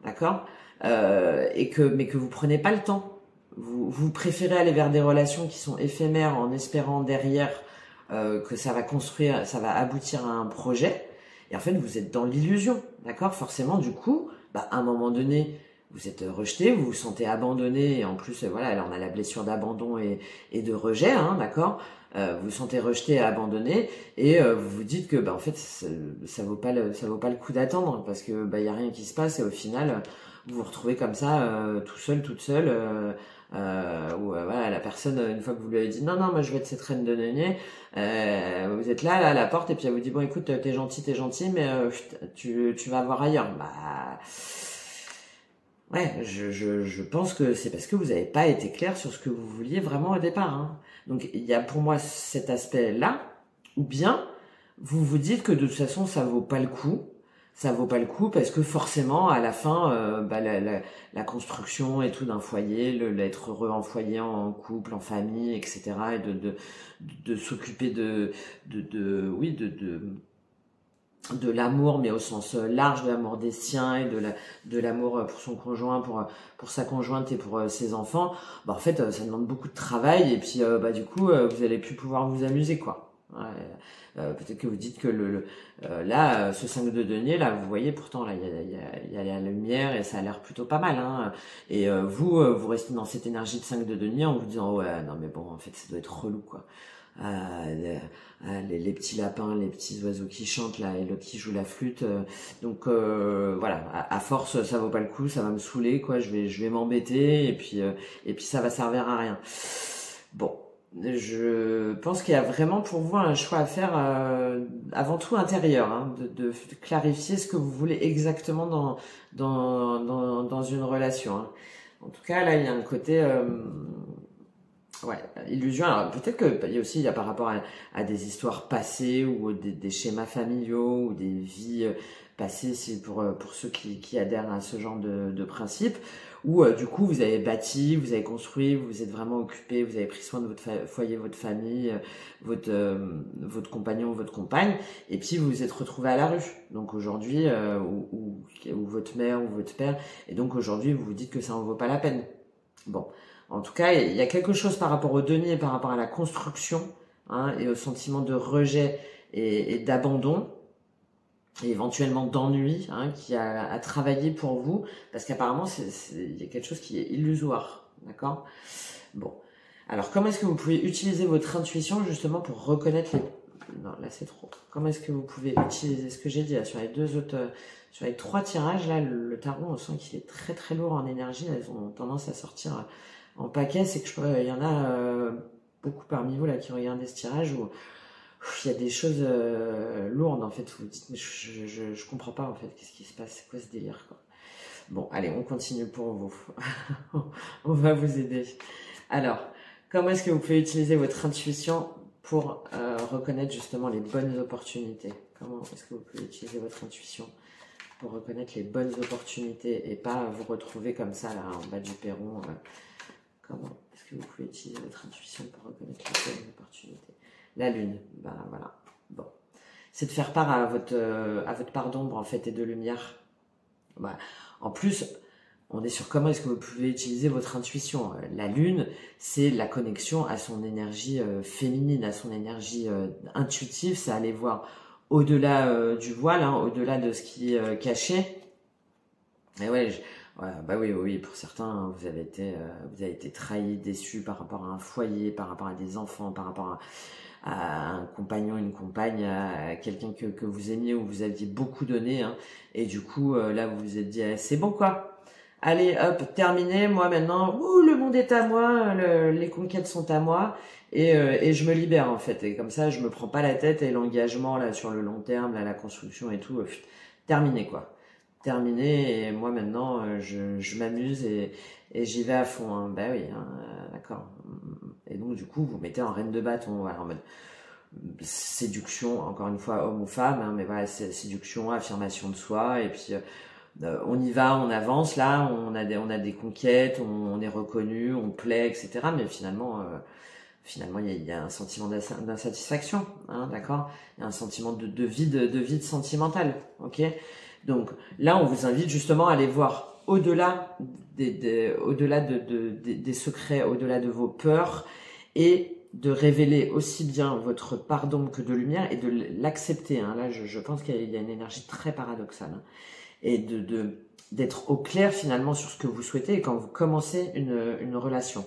d'accord? Mais que vous prenez pas le temps. Vous préférez aller vers des relations qui sont éphémères en espérant derrière que ça va construire, ça va aboutir à un projet. Et en fait, vous êtes dans l'illusion, d'accord? Forcément, du coup, bah, à un moment donné, vous êtes rejeté, vous vous sentez abandonné. Et en plus, voilà, là, on a la blessure d'abandon et de rejet, hein, d'accord? Vous vous sentez rejeté et abandonné, et vous vous dites que, bah, en fait, ça vaut pas le coup d'attendre, parce que, bah, y a rien qui se passe, et au final, vous vous retrouvez comme ça, tout seul, toute seule, où voilà, la personne, une fois que vous lui avez dit non, moi je vais être cette reine de denier, vous êtes là à la porte, et puis elle vous dit bon écoute, t'es gentil, mais tu vas voir ailleurs. Bah ouais, je pense que c'est parce que vous n'avez pas été clair sur ce que vous vouliez vraiment au départ, hein. Donc il y a pour moi cet aspect-là, ou bien vous vous dites que de toute façon ça vaut pas le coup. Ça vaut pas le coup parce que forcément à la fin bah, la construction et tout d'un foyer, l'être heureux en foyer, en couple, en famille, etc., et de s'occuper oui de l'amour, mais au sens large, de l'amour des siens, et de l'amour pour son conjoint, pour sa conjointe et pour ses enfants, bah en fait ça demande beaucoup de travail, et puis bah du coup vous allez plus pouvoir vous amuser, quoi. Ouais. Peut-être que vous dites que là, ce 5 de denier, là, vous voyez, pourtant, là, il y a la lumière, et ça a l'air plutôt pas mal, hein. Et vous restez dans cette énergie de 5 de denier en vous disant, ouais, non, mais bon, en fait, ça doit être relou, quoi. Les petits lapins, les petits oiseaux qui chantent, là, et l'autre qui joue la flûte. Donc, voilà, à force, ça vaut pas le coup, ça va me saouler, quoi. Je vais m'embêter, et puis ça va servir à rien. Bon. Je pense qu'il y a vraiment pour vous un choix à faire, avant tout intérieur, hein, de clarifier ce que vous voulez exactement dans une relation, hein. En tout cas, là, il y a un côté, ouais, illusion. Alors peut-être que il y a par rapport à des histoires passées, ou des schémas familiaux, ou des vies passées, c'est pour ceux qui adhèrent à ce genre de principe, où du coup vous avez bâti, vous avez construit, vous vous êtes vraiment occupé, vous avez pris soin de votre foyer, votre famille, votre compagnon, votre compagne, et puis vous vous êtes retrouvé à la rue. Donc aujourd'hui, ou votre mère ou votre père, et donc aujourd'hui vous vous dites que ça en vaut pas la peine. Bon. En tout cas, il y a quelque chose par rapport au denier, par rapport à la construction, hein, et au sentiment de rejet et d'abandon, et éventuellement d'ennui, hein, qui a à travailler pour vous, parce qu'apparemment, il y a quelque chose qui est illusoire, d'accord? Bon. Alors, comment est-ce que vous pouvez utiliser votre intuition justement pour reconnaître les... Non, là c'est trop. Comment est-ce que vous pouvez utiliser ce que j'ai dit là, sur les deux autres, sur les 3 tirages là, le tarot, on sent qu'il est très très lourd en énergie. Elles ont tendance à sortir en paquet. C'est que il y en a beaucoup parmi vous là qui regardent ce tirage où il y a des choses lourdes en fait. Vous vous dites, mais je comprends pas en fait. Qu'est-ce qui se passe? C'est quoi ce délire quoi? Bon, allez, on continue pour vous. On va vous aider. Alors, comment est-ce que vous pouvez utiliser votre intuition pour reconnaître justement les bonnes opportunités? Comment est-ce que vous pouvez utiliser votre intuition pour reconnaître les bonnes opportunités et pas vous retrouver comme ça là en bas du perron? Comment est-ce que vous pouvez utiliser votre intuition pour reconnaître les bonnes opportunités? La lune, ben voilà. Bon, c'est de faire part à votre part d'ombre en fait et de lumière. Bah, en plus, on est sur comment est-ce que vous pouvez utiliser votre intuition. La lune, c'est la connexion à son énergie féminine, à son énergie intuitive. C'est aller voir au-delà du voile, hein, au-delà de ce qui est caché. Et ouais, bah oui, oui, pour certains, hein, vous avez été trahis, déçus par rapport à un foyer, par rapport à des enfants, par rapport à un compagnon, une compagne, à quelqu'un que vous aimiez ou vous aviez beaucoup donné, hein, et du coup là vous vous êtes dit c'est bon quoi, allez hop terminé, moi maintenant le monde est à moi, les conquêtes sont à moi et je me libère en fait, et comme ça je me prends pas la tête, et l'engagement là sur le long terme, là, la construction et tout, terminé quoi, terminé, et moi maintenant je m'amuse et j'y vais à fond, hein. Bah oui, hein, d'accord. Et donc du coup vous mettez en reine de bâton, voilà, en mode séduction, encore une fois homme ou femme, hein, mais voilà, séduction, affirmation de soi, et puis on y va, on avance, là on a des conquêtes, on est reconnu, on plaît, etc. Mais finalement il y a un sentiment d'insatisfaction, hein, d'accord, il y a un sentiment de vide sentimental, ok. Donc là on vous invite justement à aller voir au-delà au-delà des secrets, au-delà de vos peurs, et de révéler aussi bien votre part d'ombre que de lumière, et de l'accepter, hein. Là je pense qu'il y a une énergie très paradoxale, hein. Et d'être au clair finalement sur ce que vous souhaitez, et quand vous commencez une relation,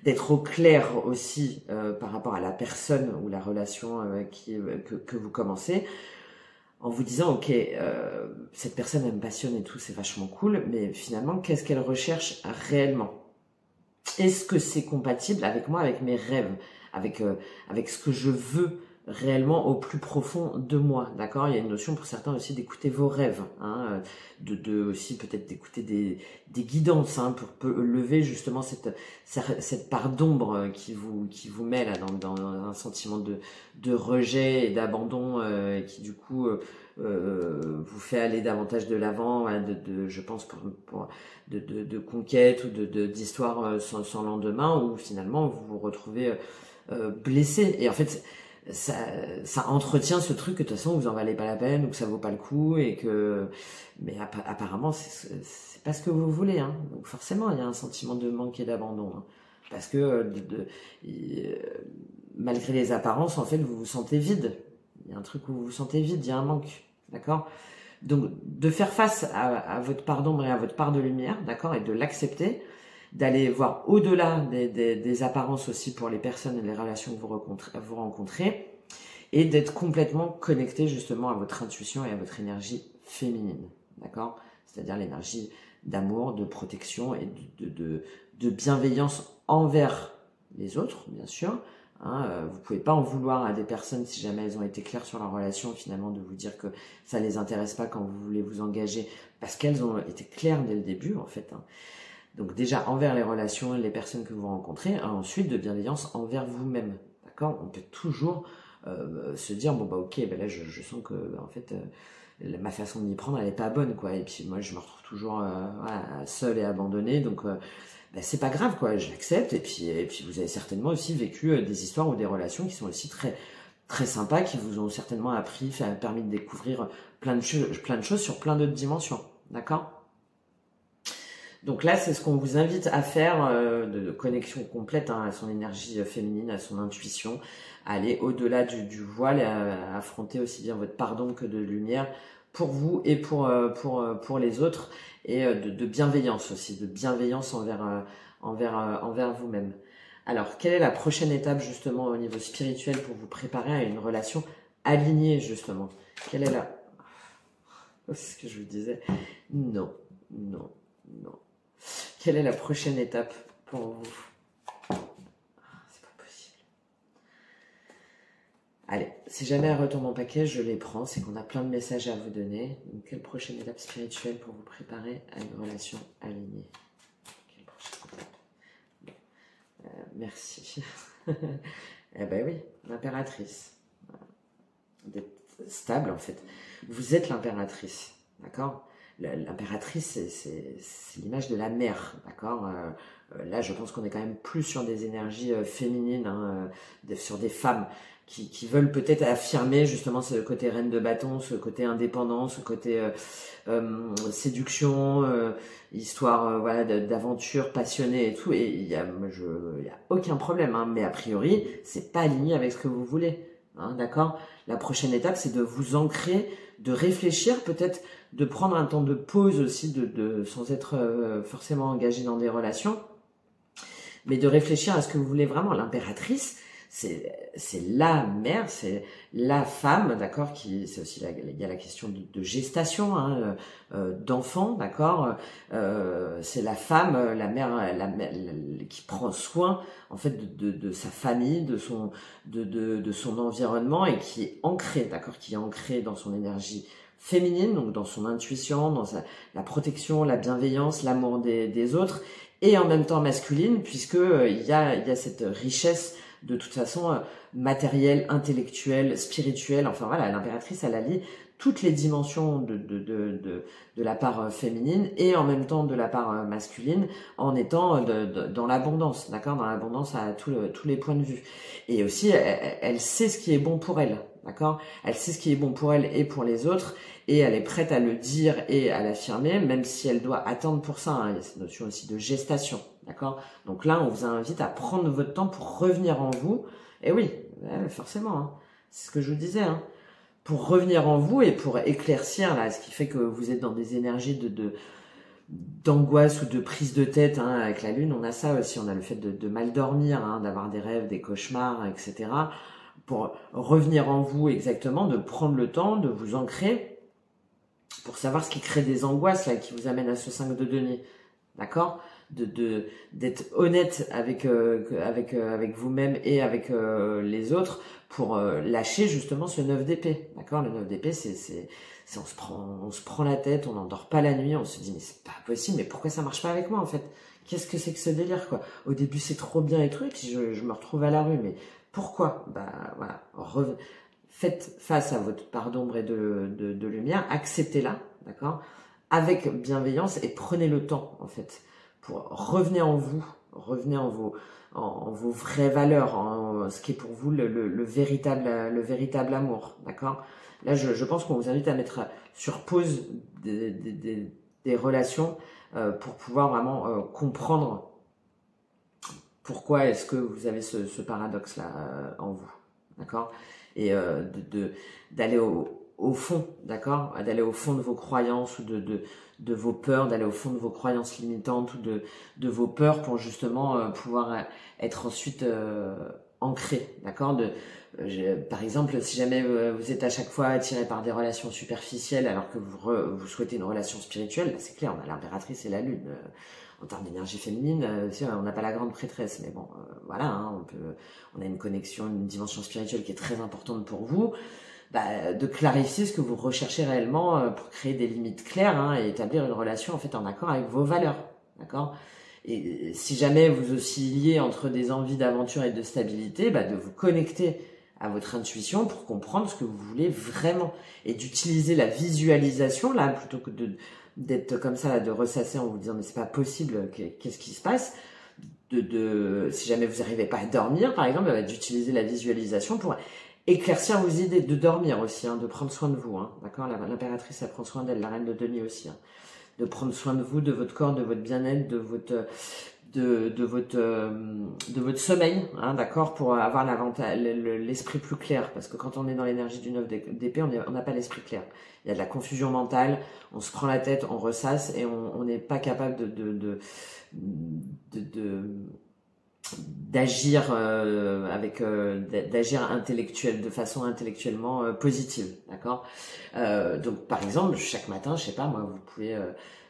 d'être au clair aussi par rapport à la personne ou la relation que vous commencez, en vous disant ok, cette personne elle me passionne et tout, c'est vachement cool, mais finalement qu'est-ce qu'elle recherche réellement? Est-ce que c'est compatible avec moi, avec mes rêves, avec ce que je veux réellement au plus profond de moi, d'accord? Il y a une notion pour certains aussi d'écouter vos rêves, hein, aussi peut-être d'écouter des guidances, hein, pour lever justement cette part d'ombre qui vous met là dans un sentiment de rejet et d'abandon, qui du coup vous fait aller davantage de l'avant, voilà, je pense de conquête ou d'histoire sans lendemain, où finalement vous vous retrouvez blessé. Et en fait ça entretient ce truc que de toute façon vous en valez pas la peine, ou que ça vaut pas le coup, et que mais apparemment c'est pas ce que vous voulez, hein. Donc forcément il y a un sentiment de manque et d'abandon, hein, parce que malgré les apparences en fait vous vous sentez vide. Il y a un truc où vous vous sentez vide, il y a un manque, d'accord? Donc de faire face à votre part d'ombre et à votre part de lumière, d'accord, et de l'accepter, d'aller voir au-delà des apparences aussi pour les personnes et les relations que vous rencontrez, et d'être complètement connecté justement à votre intuition et à votre énergie féminine, d'accord, c'est-à-dire l'énergie d'amour, de protection et de bienveillance envers les autres, bien sûr, hein. Vous pouvez pas en vouloir à des personnes si jamais elles ont été claires sur leur relation, finalement, de vous dire que ça les intéresse pas quand vous voulez vous engager, parce qu'elles ont été claires dès le début en fait, hein. Donc déjà envers les relations et les personnes que vous rencontrez, hein, ensuite de bienveillance envers vous-même, d'accord. On peut toujours se dire bon bah ok, bah là je sens que en fait ma façon de m'y prendre elle est pas bonne quoi, et puis moi je me retrouve toujours voilà, seule et abandonnée, donc bah, c'est pas grave quoi, je l'accepte, et puis vous avez certainement aussi vécu des histoires ou des relations qui sont aussi très très sympas, qui vous ont certainement permis de découvrir plein de choses sur plein d'autres dimensions, d'accord. Donc là, c'est ce qu'on vous invite à faire, de connexion complète, hein, à son énergie féminine, à son intuition, à aller au-delà du voile, et à affronter aussi bien votre pardon que de lumière pour vous et pour les autres, et de bienveillance aussi, de bienveillance envers vous-même. Alors, quelle est la prochaine étape justement au niveau spirituel pour vous préparer à une relation alignée justement? Quelle est la... C'est ce que je vous disais. Non, non, non. Quelle est la prochaine étape pour vous? C'est pas possible. Allez, si jamais elle retombe en paquet, je les prends. C'est qu'on a plein de messages à vous donner. Donc, quelle prochaine étape spirituelle pour vous préparer à une relation alignée? Quelle prochaine étape? Merci. Eh ben oui, l'impératrice. D'être stable en fait. Vous êtes l'impératrice, d'accord? L'impératrice, c'est l'image de la mère, d'accord? Là, je pense qu'on est quand même plus sur des énergies féminines, hein, sur des femmes qui veulent peut-être affirmer justement ce côté reine de bâton, ce côté indépendant, ce côté séduction, histoire voilà, d'aventure passionnée et tout. Et il y a aucun problème, hein, mais a priori, c'est pas aligné avec ce que vous voulez, hein, d'accord? La prochaine étape, c'est de vous ancrer, de réfléchir, peut-être de prendre un temps de pause aussi, sans être forcément engagé dans des relations, mais de réfléchir à ce que vous voulez vraiment. L'impératrice, c'est la mère, c'est la femme, d'accord, c'est aussi il y a la question de gestation, hein, d'enfants, d'accord, c'est la femme, la mère, qui prend soin en fait de sa famille, de son environnement et qui est ancrée, d'accord, qui est ancrée dans son énergie féminine, donc dans son intuition, dans la protection, la bienveillance, l'amour des autres, et en même temps masculine, puisque il y a cette richesse de toute façon matérielle, intellectuelle, spirituelle. Enfin voilà, l'impératrice, elle allie toutes les dimensions de la part féminine et en même temps de la part masculine, en étant dans l'abondance, d'accord, dans l'abondance à tous les points de vue. Et aussi, elle sait ce qui est bon pour elle, d'accord. Elle sait ce qui est bon pour elle et pour les autres, et elle est prête à le dire et à l'affirmer, même si elle doit attendre pour ça, hein. Il y a cette notion aussi de gestation, d'accord. Donc là, on vous invite à prendre votre temps pour revenir en vous. Et oui, forcément, hein. C'est ce que je vous disais, hein. Pour revenir en vous et pour éclaircir là, ce qui fait que vous êtes dans des énergies d'angoisse ou de prise de tête, hein. Avec la lune, on a ça aussi, on a le fait de mal dormir, hein, d'avoir des rêves, des cauchemars, etc. Pour revenir en vous exactement, de prendre le temps, de vous ancrer, pour savoir ce qui crée des angoisses là, qui vous amène à ce 5 de denier, d'accord, d'être honnête avec vous-même et avec les autres pour lâcher justement ce 9 d'épée, d'accord. Le 9 d'épée, c'est on se prend la tête, on n'endort pas la nuit, on se dit mais c'est pas possible, mais pourquoi ça marche pas avec moi en fait, qu'est-ce que c'est que ce délire quoi, au début c'est trop bien et tout, et puis je me retrouve à la rue, mais pourquoi? Bah voilà, faites face à votre part d'ombre et de lumière, acceptez-la, d'accord, avec bienveillance, et prenez le temps en fait pour revenir en vous, revenez en vos vraies valeurs, en ce qui est pour vous le véritable amour, d'accord. Là, je pense qu'on vous invite à mettre sur pause des relations pour pouvoir vraiment comprendre pourquoi est-ce que vous avez ce paradoxe-là en vous, d'accord. Et d'aller au fond, d'accord, d'aller au fond de vos croyances ou de vos peurs, d'aller au fond de vos croyances limitantes ou de vos peurs pour justement pouvoir être ensuite ancré, d'accord. Par exemple, si jamais vous êtes à chaque fois attiré par des relations superficielles alors que vous souhaitez une relation spirituelle, c'est clair, on a l'impératrice et la lune. En termes d'énergie féminine, on n'a pas la grande prêtresse, mais bon, voilà, hein, on a une connexion, une dimension spirituelle qui est très importante pour vous. Bah, de clarifier ce que vous recherchez réellement pour créer des limites claires, hein, et établir une relation en fait en accord avec vos valeurs, d'accord. Et si jamais vous oscillez entre des envies d'aventure et de stabilité, bah, de vous connecter à votre intuition pour comprendre ce que vous voulez vraiment, et d'utiliser la visualisation là plutôt que d'être comme ça là, de ressasser en vous disant mais c'est pas possible, qu'est-ce qui se passe, si jamais vous n'arrivez pas à dormir par exemple, d'utiliser la visualisation pour éclaircir vos idées, de dormir aussi, hein, de prendre soin de vous, hein, d'accord. L'impératrice, elle prend soin d'elle, la reine de denier aussi, hein, de prendre soin de vous, de votre corps, de votre bien-être, de votre sommeil, hein, d'accord, pour avoir l'esprit plus clair, parce que quand on est dans l'énergie du 9 d'épée, on n'a pas l'esprit clair. Il y a de la confusion mentale, on se prend la tête, on ressasse et on n'est pas capable d'agir d'agir de façon intellectuellement positive, d'accord. Donc par exemple chaque matin, je sais pas moi, vous pouvez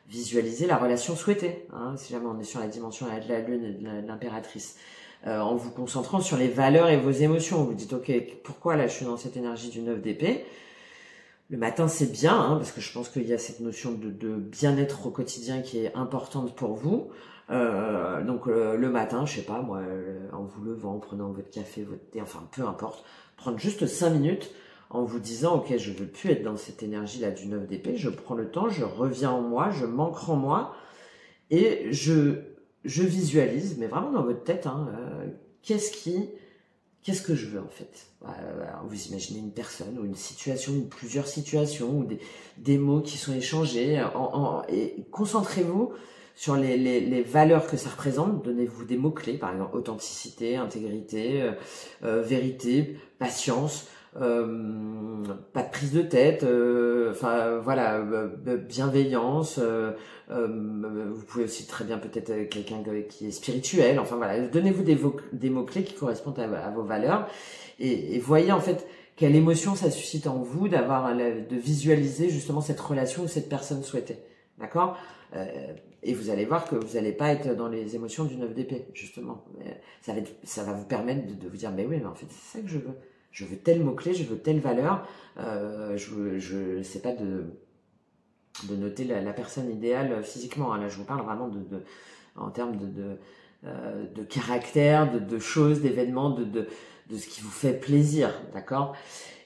visualiser la relation souhaitée, hein, si jamais on est sur la dimension de la lune et de l'impératrice, en vous concentrant sur les valeurs et vos émotions. Vous dites ok, pourquoi là je suis dans cette énergie du 9 d'épée. Le matin c'est bien, hein, parce que je pense qu'il y a cette notion de bien-être au quotidien qui est importante pour vous. Donc le matin, je sais pas moi, en vous levant, en prenant votre café, votre thé, enfin peu importe, prendre juste 5 minutes en vous disant ok, je veux plus être dans cette énergie là du 9 d'épée, je prends le temps, je reviens en moi, je m'ancre en moi et je visualise, mais vraiment dans votre tête, hein, qu'est-ce que je veux en fait. Alors, vous imaginez une personne ou une situation, ou plusieurs situations, ou des mots qui sont échangés, et concentrez-vous sur les valeurs que ça représente. Donnez-vous des mots-clés, par exemple authenticité, intégrité, vérité, patience, pas de prise de tête, enfin voilà, bienveillance. Vous pouvez aussi très bien peut-être quelqu'un qui est spirituel. Enfin voilà, donnez-vous des mots-clés qui correspondent à vos valeurs et voyez en fait quelle émotion ça suscite en vous de visualiser justement cette relation ou cette personne souhaitée. D'accord. Et vous allez voir que vous n'allez pas être dans les émotions du 9 d'épée, justement. Ça va vous permettre de vous dire, mais oui, mais en fait, c'est ça que je veux. Je veux tel mot-clé, je veux telle valeur. Je sais pas de noter la personne idéale physiquement. Hein. Là, je vous parle vraiment en termes de caractère, de choses, d'événements, de ce qui vous fait plaisir, d'accord.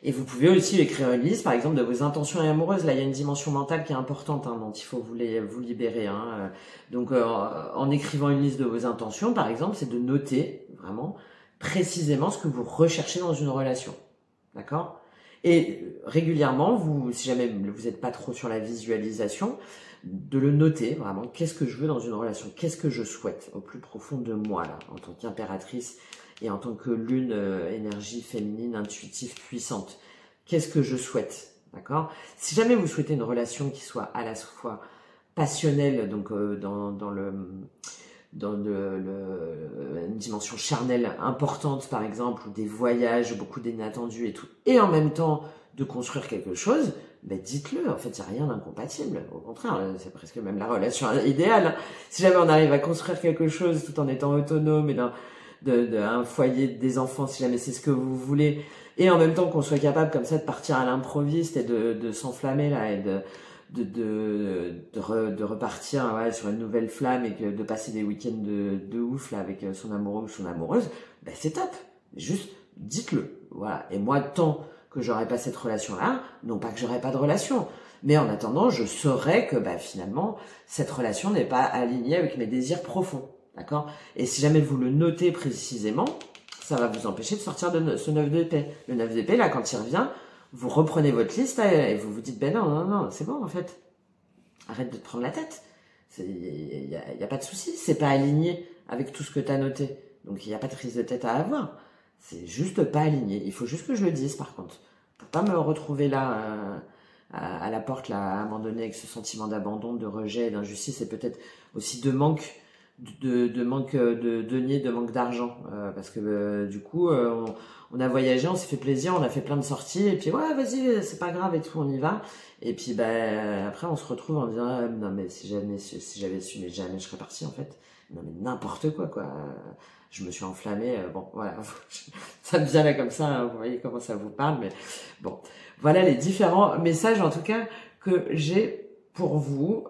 Et vous pouvez aussi écrire une liste, par exemple, de vos intentions amoureuses. Là, il y a une dimension mentale qui est importante, hein, dont il faut vous libérer. Hein. Donc, en écrivant une liste de vos intentions, par exemple, c'est de noter vraiment précisément ce que vous recherchez dans une relation, d'accord. Et régulièrement, si jamais vous n'êtes pas trop sur la visualisation, de le noter vraiment. Qu'est-ce que je veux dans une relation? Qu'est-ce que je souhaite au plus profond de moi, là, en tant qu'impératrice et en tant que lune, énergie féminine, intuitive, puissante? Qu'est-ce que je souhaite? D'accord? Si jamais vous souhaitez une relation qui soit à la fois passionnelle, donc une dimension charnelle importante par exemple, ou des voyages, beaucoup d'inattendus et tout, et en même temps de construire quelque chose, ben dites-le, en fait il n'y a rien d'incompatible, au contraire, c'est presque même la relation idéale. Si jamais on arrive à construire quelque chose tout en étant autonome et un foyer, des enfants, si jamais c'est ce que vous voulez, et en même temps qu'on soit capable comme ça de partir à l'improviste et de s'enflammer là et de repartir sur une nouvelle flamme et de passer des week-ends de ouf là avec son amoureux ou son amoureuse, ben c'est top. Juste dites-le. Voilà. Et moi, tant que j'aurai pas cette relation-là, non pas que j'aurai pas de relation, mais en attendant, je saurai que finalement, cette relation n'est pas alignée avec mes désirs profonds. D'accord? Et si jamais vous le notez précisément, ça va vous empêcher de sortir de ce 9 d'épée. Le 9 d'épée, là, quand il revient, vous reprenez votre liste et vous vous dites, ben non, c'est bon en fait. Arrête de te prendre la tête. Il y a pas de souci. C'est pas aligné avec tout ce que tu as noté. Donc il n'y a pas de prise de tête à avoir. C'est juste pas aligné. Il faut juste que je le dise par contre. Pour pas me retrouver là à la porte là, à un moment donné avec ce sentiment d'abandon, de rejet, d'injustice et peut-être aussi de manque de manque de deniers, de manque d'argent, parce que du coup on a voyagé, on s'est fait plaisir, on a fait plein de sorties et puis ouais vas-y c'est pas grave et tout, on y va, et puis après on se retrouve en disant non mais si j'avais su, mais jamais je serais parti en fait, non mais n'importe quoi, je me suis enflammé, bon voilà, ça me vient là comme ça, hein, vous voyez comment ça vous parle, mais bon voilà les différents messages en tout cas que j'ai pour vous,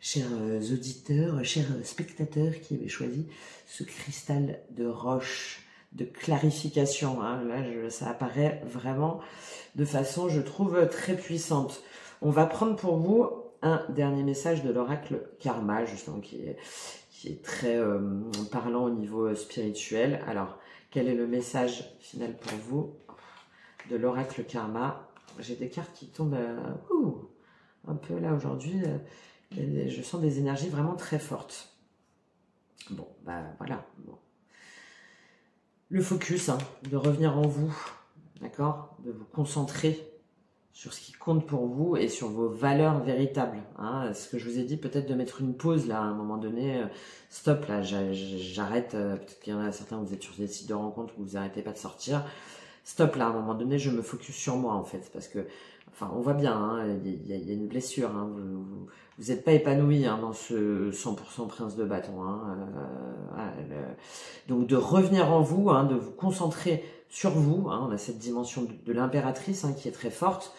chers auditeurs, chers spectateurs qui avaient choisi ce cristal de roche de clarification. Hein. Là, ça apparaît vraiment de façon, je trouve, très puissante. On va prendre pour vous un dernier message de l'oracle Karma, justement, qui est très parlant au niveau spirituel. Alors, quel est le message final pour vous de l'oracle Karma? J'ai des cartes qui tombent un peu là aujourd'hui. Je sens des énergies vraiment très fortes. Bon, voilà. Bon. Le focus, hein, de revenir en vous, d'accord, de vous concentrer sur ce qui compte pour vous et sur vos valeurs véritables. Hein. Ce que je vous ai dit, peut-être de mettre une pause là, à un moment donné, stop là, j'arrête, peut-être qu'il y en a certains, vous êtes sur des sites de rencontres où vous n'arrêtez pas de sortir, stop là, à un moment donné, je me focus sur moi en fait, parce que, enfin, on voit bien, hein, y a une blessure, hein, vous n'êtes pas épanoui hein, dans ce 100% prince de bâton. Hein, donc de revenir en vous, hein, de vous concentrer sur vous, hein, on a cette dimension de l'impératrice hein, qui est très forte,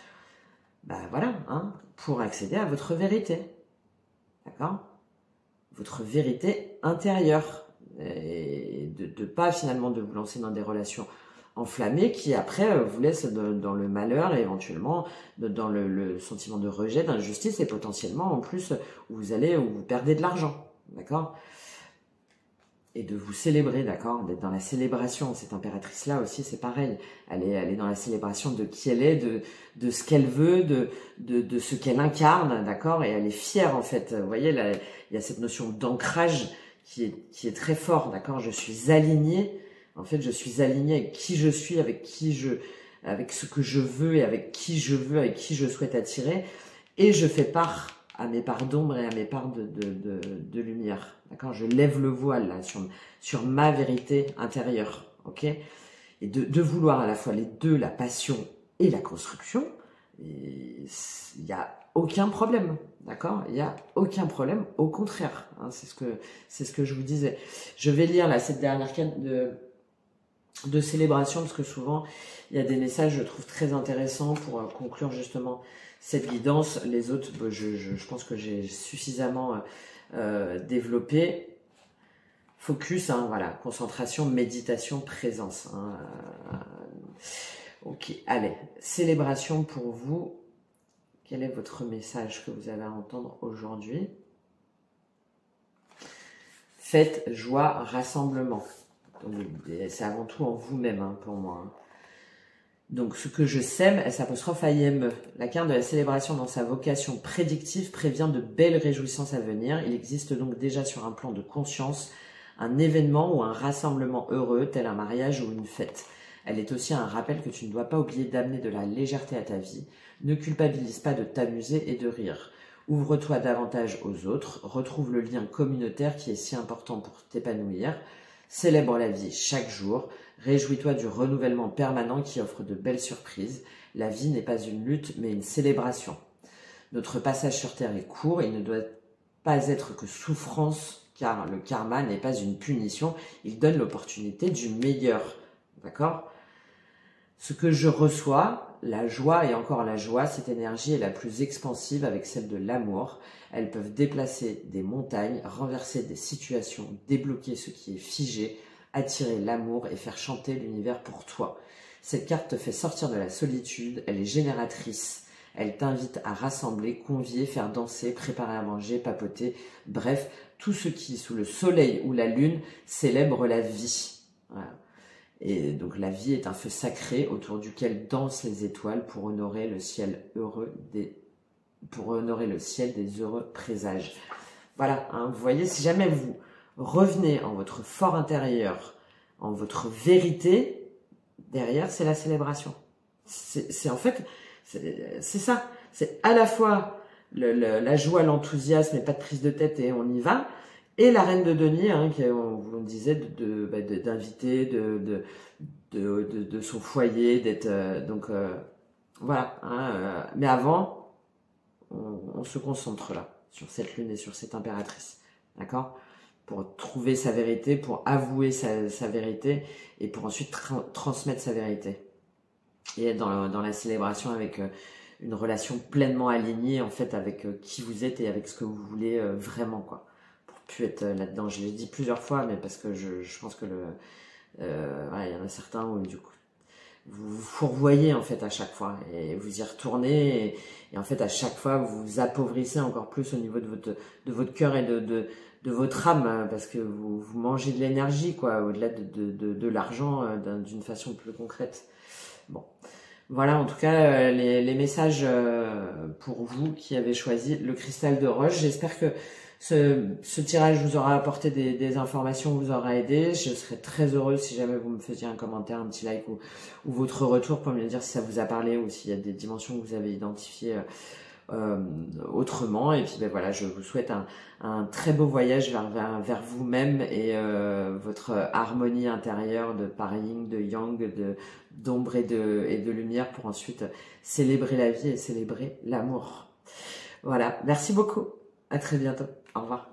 ben voilà, hein, pour accéder à votre vérité, d'accord, votre vérité intérieure, et de pas finalement de vous lancer dans des relations enflammées qui après vous laissent dans le malheur et éventuellement dans le sentiment de rejet, d'injustice et potentiellement en plus où vous perdez de l'argent, d'accord. Et de vous célébrer, d'accord, d'être dans la célébration. Cette impératrice-là aussi, c'est pareil. Elle est dans la célébration de qui elle est, de ce qu'elle veut, de ce qu'elle incarne, d'accord. Et elle est fière, en fait. Vous voyez, là, il y a cette notion d'ancrage qui est très fort, d'accord. Je suis alignée. En fait, je suis alignée avec qui je suis, avec ce que je veux et avec qui je veux, avec qui je souhaite attirer. Et je fais part à mes parts d'ombre et à mes parts de lumière. D'accord, je lève le voile là, sur ma vérité intérieure. Ok, et de vouloir à la fois les deux, la passion et la construction, il n'y a aucun problème. D'accord, il n'y a aucun problème. Au contraire, hein, c'est ce que je vous disais. Je vais lire là cette dernière carte de célébration parce que souvent il y a des messages je trouve très intéressants pour conclure justement cette guidance. Les autres, je pense que j'ai suffisamment développé. Focus, hein, voilà, concentration, méditation, présence. Hein, ok, allez, célébration pour vous. Quel est votre message que vous avez à entendre aujourd'hui? Fête, joie, rassemblement. C'est avant tout en vous-même hein, pour moi. Hein. Donc, ce que je sème, S' AIME. La carte de la célébration dans sa vocation prédictive prévient de belles réjouissances à venir. Il existe donc déjà sur un plan de conscience un événement ou un rassemblement heureux, tel un mariage ou une fête. Elle est aussi un rappel que tu ne dois pas oublier d'amener de la légèreté à ta vie. Ne culpabilise pas de t'amuser et de rire. Ouvre-toi davantage aux autres. Retrouve le lien communautaire qui est si important pour t'épanouir. Célèbre la vie chaque jour. Réjouis-toi du renouvellement permanent qui offre de belles surprises. La vie n'est pas une lutte, mais une célébration. Notre passage sur Terre est court, il ne doit pas être que souffrance, car le karma n'est pas une punition, il donne l'opportunité du meilleur. D'accord ? Ce que je reçois, la joie et encore la joie, cette énergie est la plus expansive avec celle de l'amour. Elles peuvent déplacer des montagnes, renverser des situations, débloquer ce qui est figé, attirer l'amour et faire chanter l'univers pour toi. Cette carte te fait sortir de la solitude, elle est génératrice, elle t'invite à rassembler, convier, faire danser, préparer à manger, papoter, bref, tout ce qui, sous le soleil ou la lune, célèbre la vie. Voilà. Et donc la vie est un feu sacré autour duquel dansent les étoiles pour honorer le ciel des heureux présages. Voilà, hein, vous voyez, si jamais vous revenez en votre fort intérieur, en votre vérité, derrière, c'est la célébration. C'est en fait, c'est ça. C'est à la fois la joie, l'enthousiasme et pas de prise de tête et on y va. Et la reine de denier, hein, on vous disait d'inviter de son foyer, d'être voilà. Hein, mais avant, on se concentre là sur cette lune et sur cette impératrice, d'accord, pour trouver sa vérité, pour avouer sa vérité et pour ensuite transmettre sa vérité et être dans la célébration avec une relation pleinement alignée en fait avec qui vous êtes et avec ce que vous voulez vraiment quoi. Pu être là-dedans. Je l'ai dit plusieurs fois, mais parce que je pense que voilà, il y en a certains où du coup vous vous fourvoyez en fait à chaque fois et vous y retournez et en fait à chaque fois vous vous appauvrissez encore plus au niveau de votre cœur et de votre âme parce que vous mangez de l'énergie quoi au-delà de l'argent d'une façon plus concrète. Bon. Voilà, en tout cas, les messages pour vous qui avez choisi le cristal de roche. J'espère que ce tirage vous aura apporté des informations, vous aura aidé. Je serais très heureuse si jamais vous me faisiez un commentaire, un petit like ou votre retour pour me dire si ça vous a parlé ou s'il y a des dimensions que vous avez identifiées autrement. Et puis ben voilà, je vous souhaite un très beau voyage vers vous-même et votre harmonie intérieure de Yin, de Yang, d'ombre et de lumière pour ensuite célébrer la vie et célébrer l'amour. Voilà, merci beaucoup. À très bientôt. Au revoir.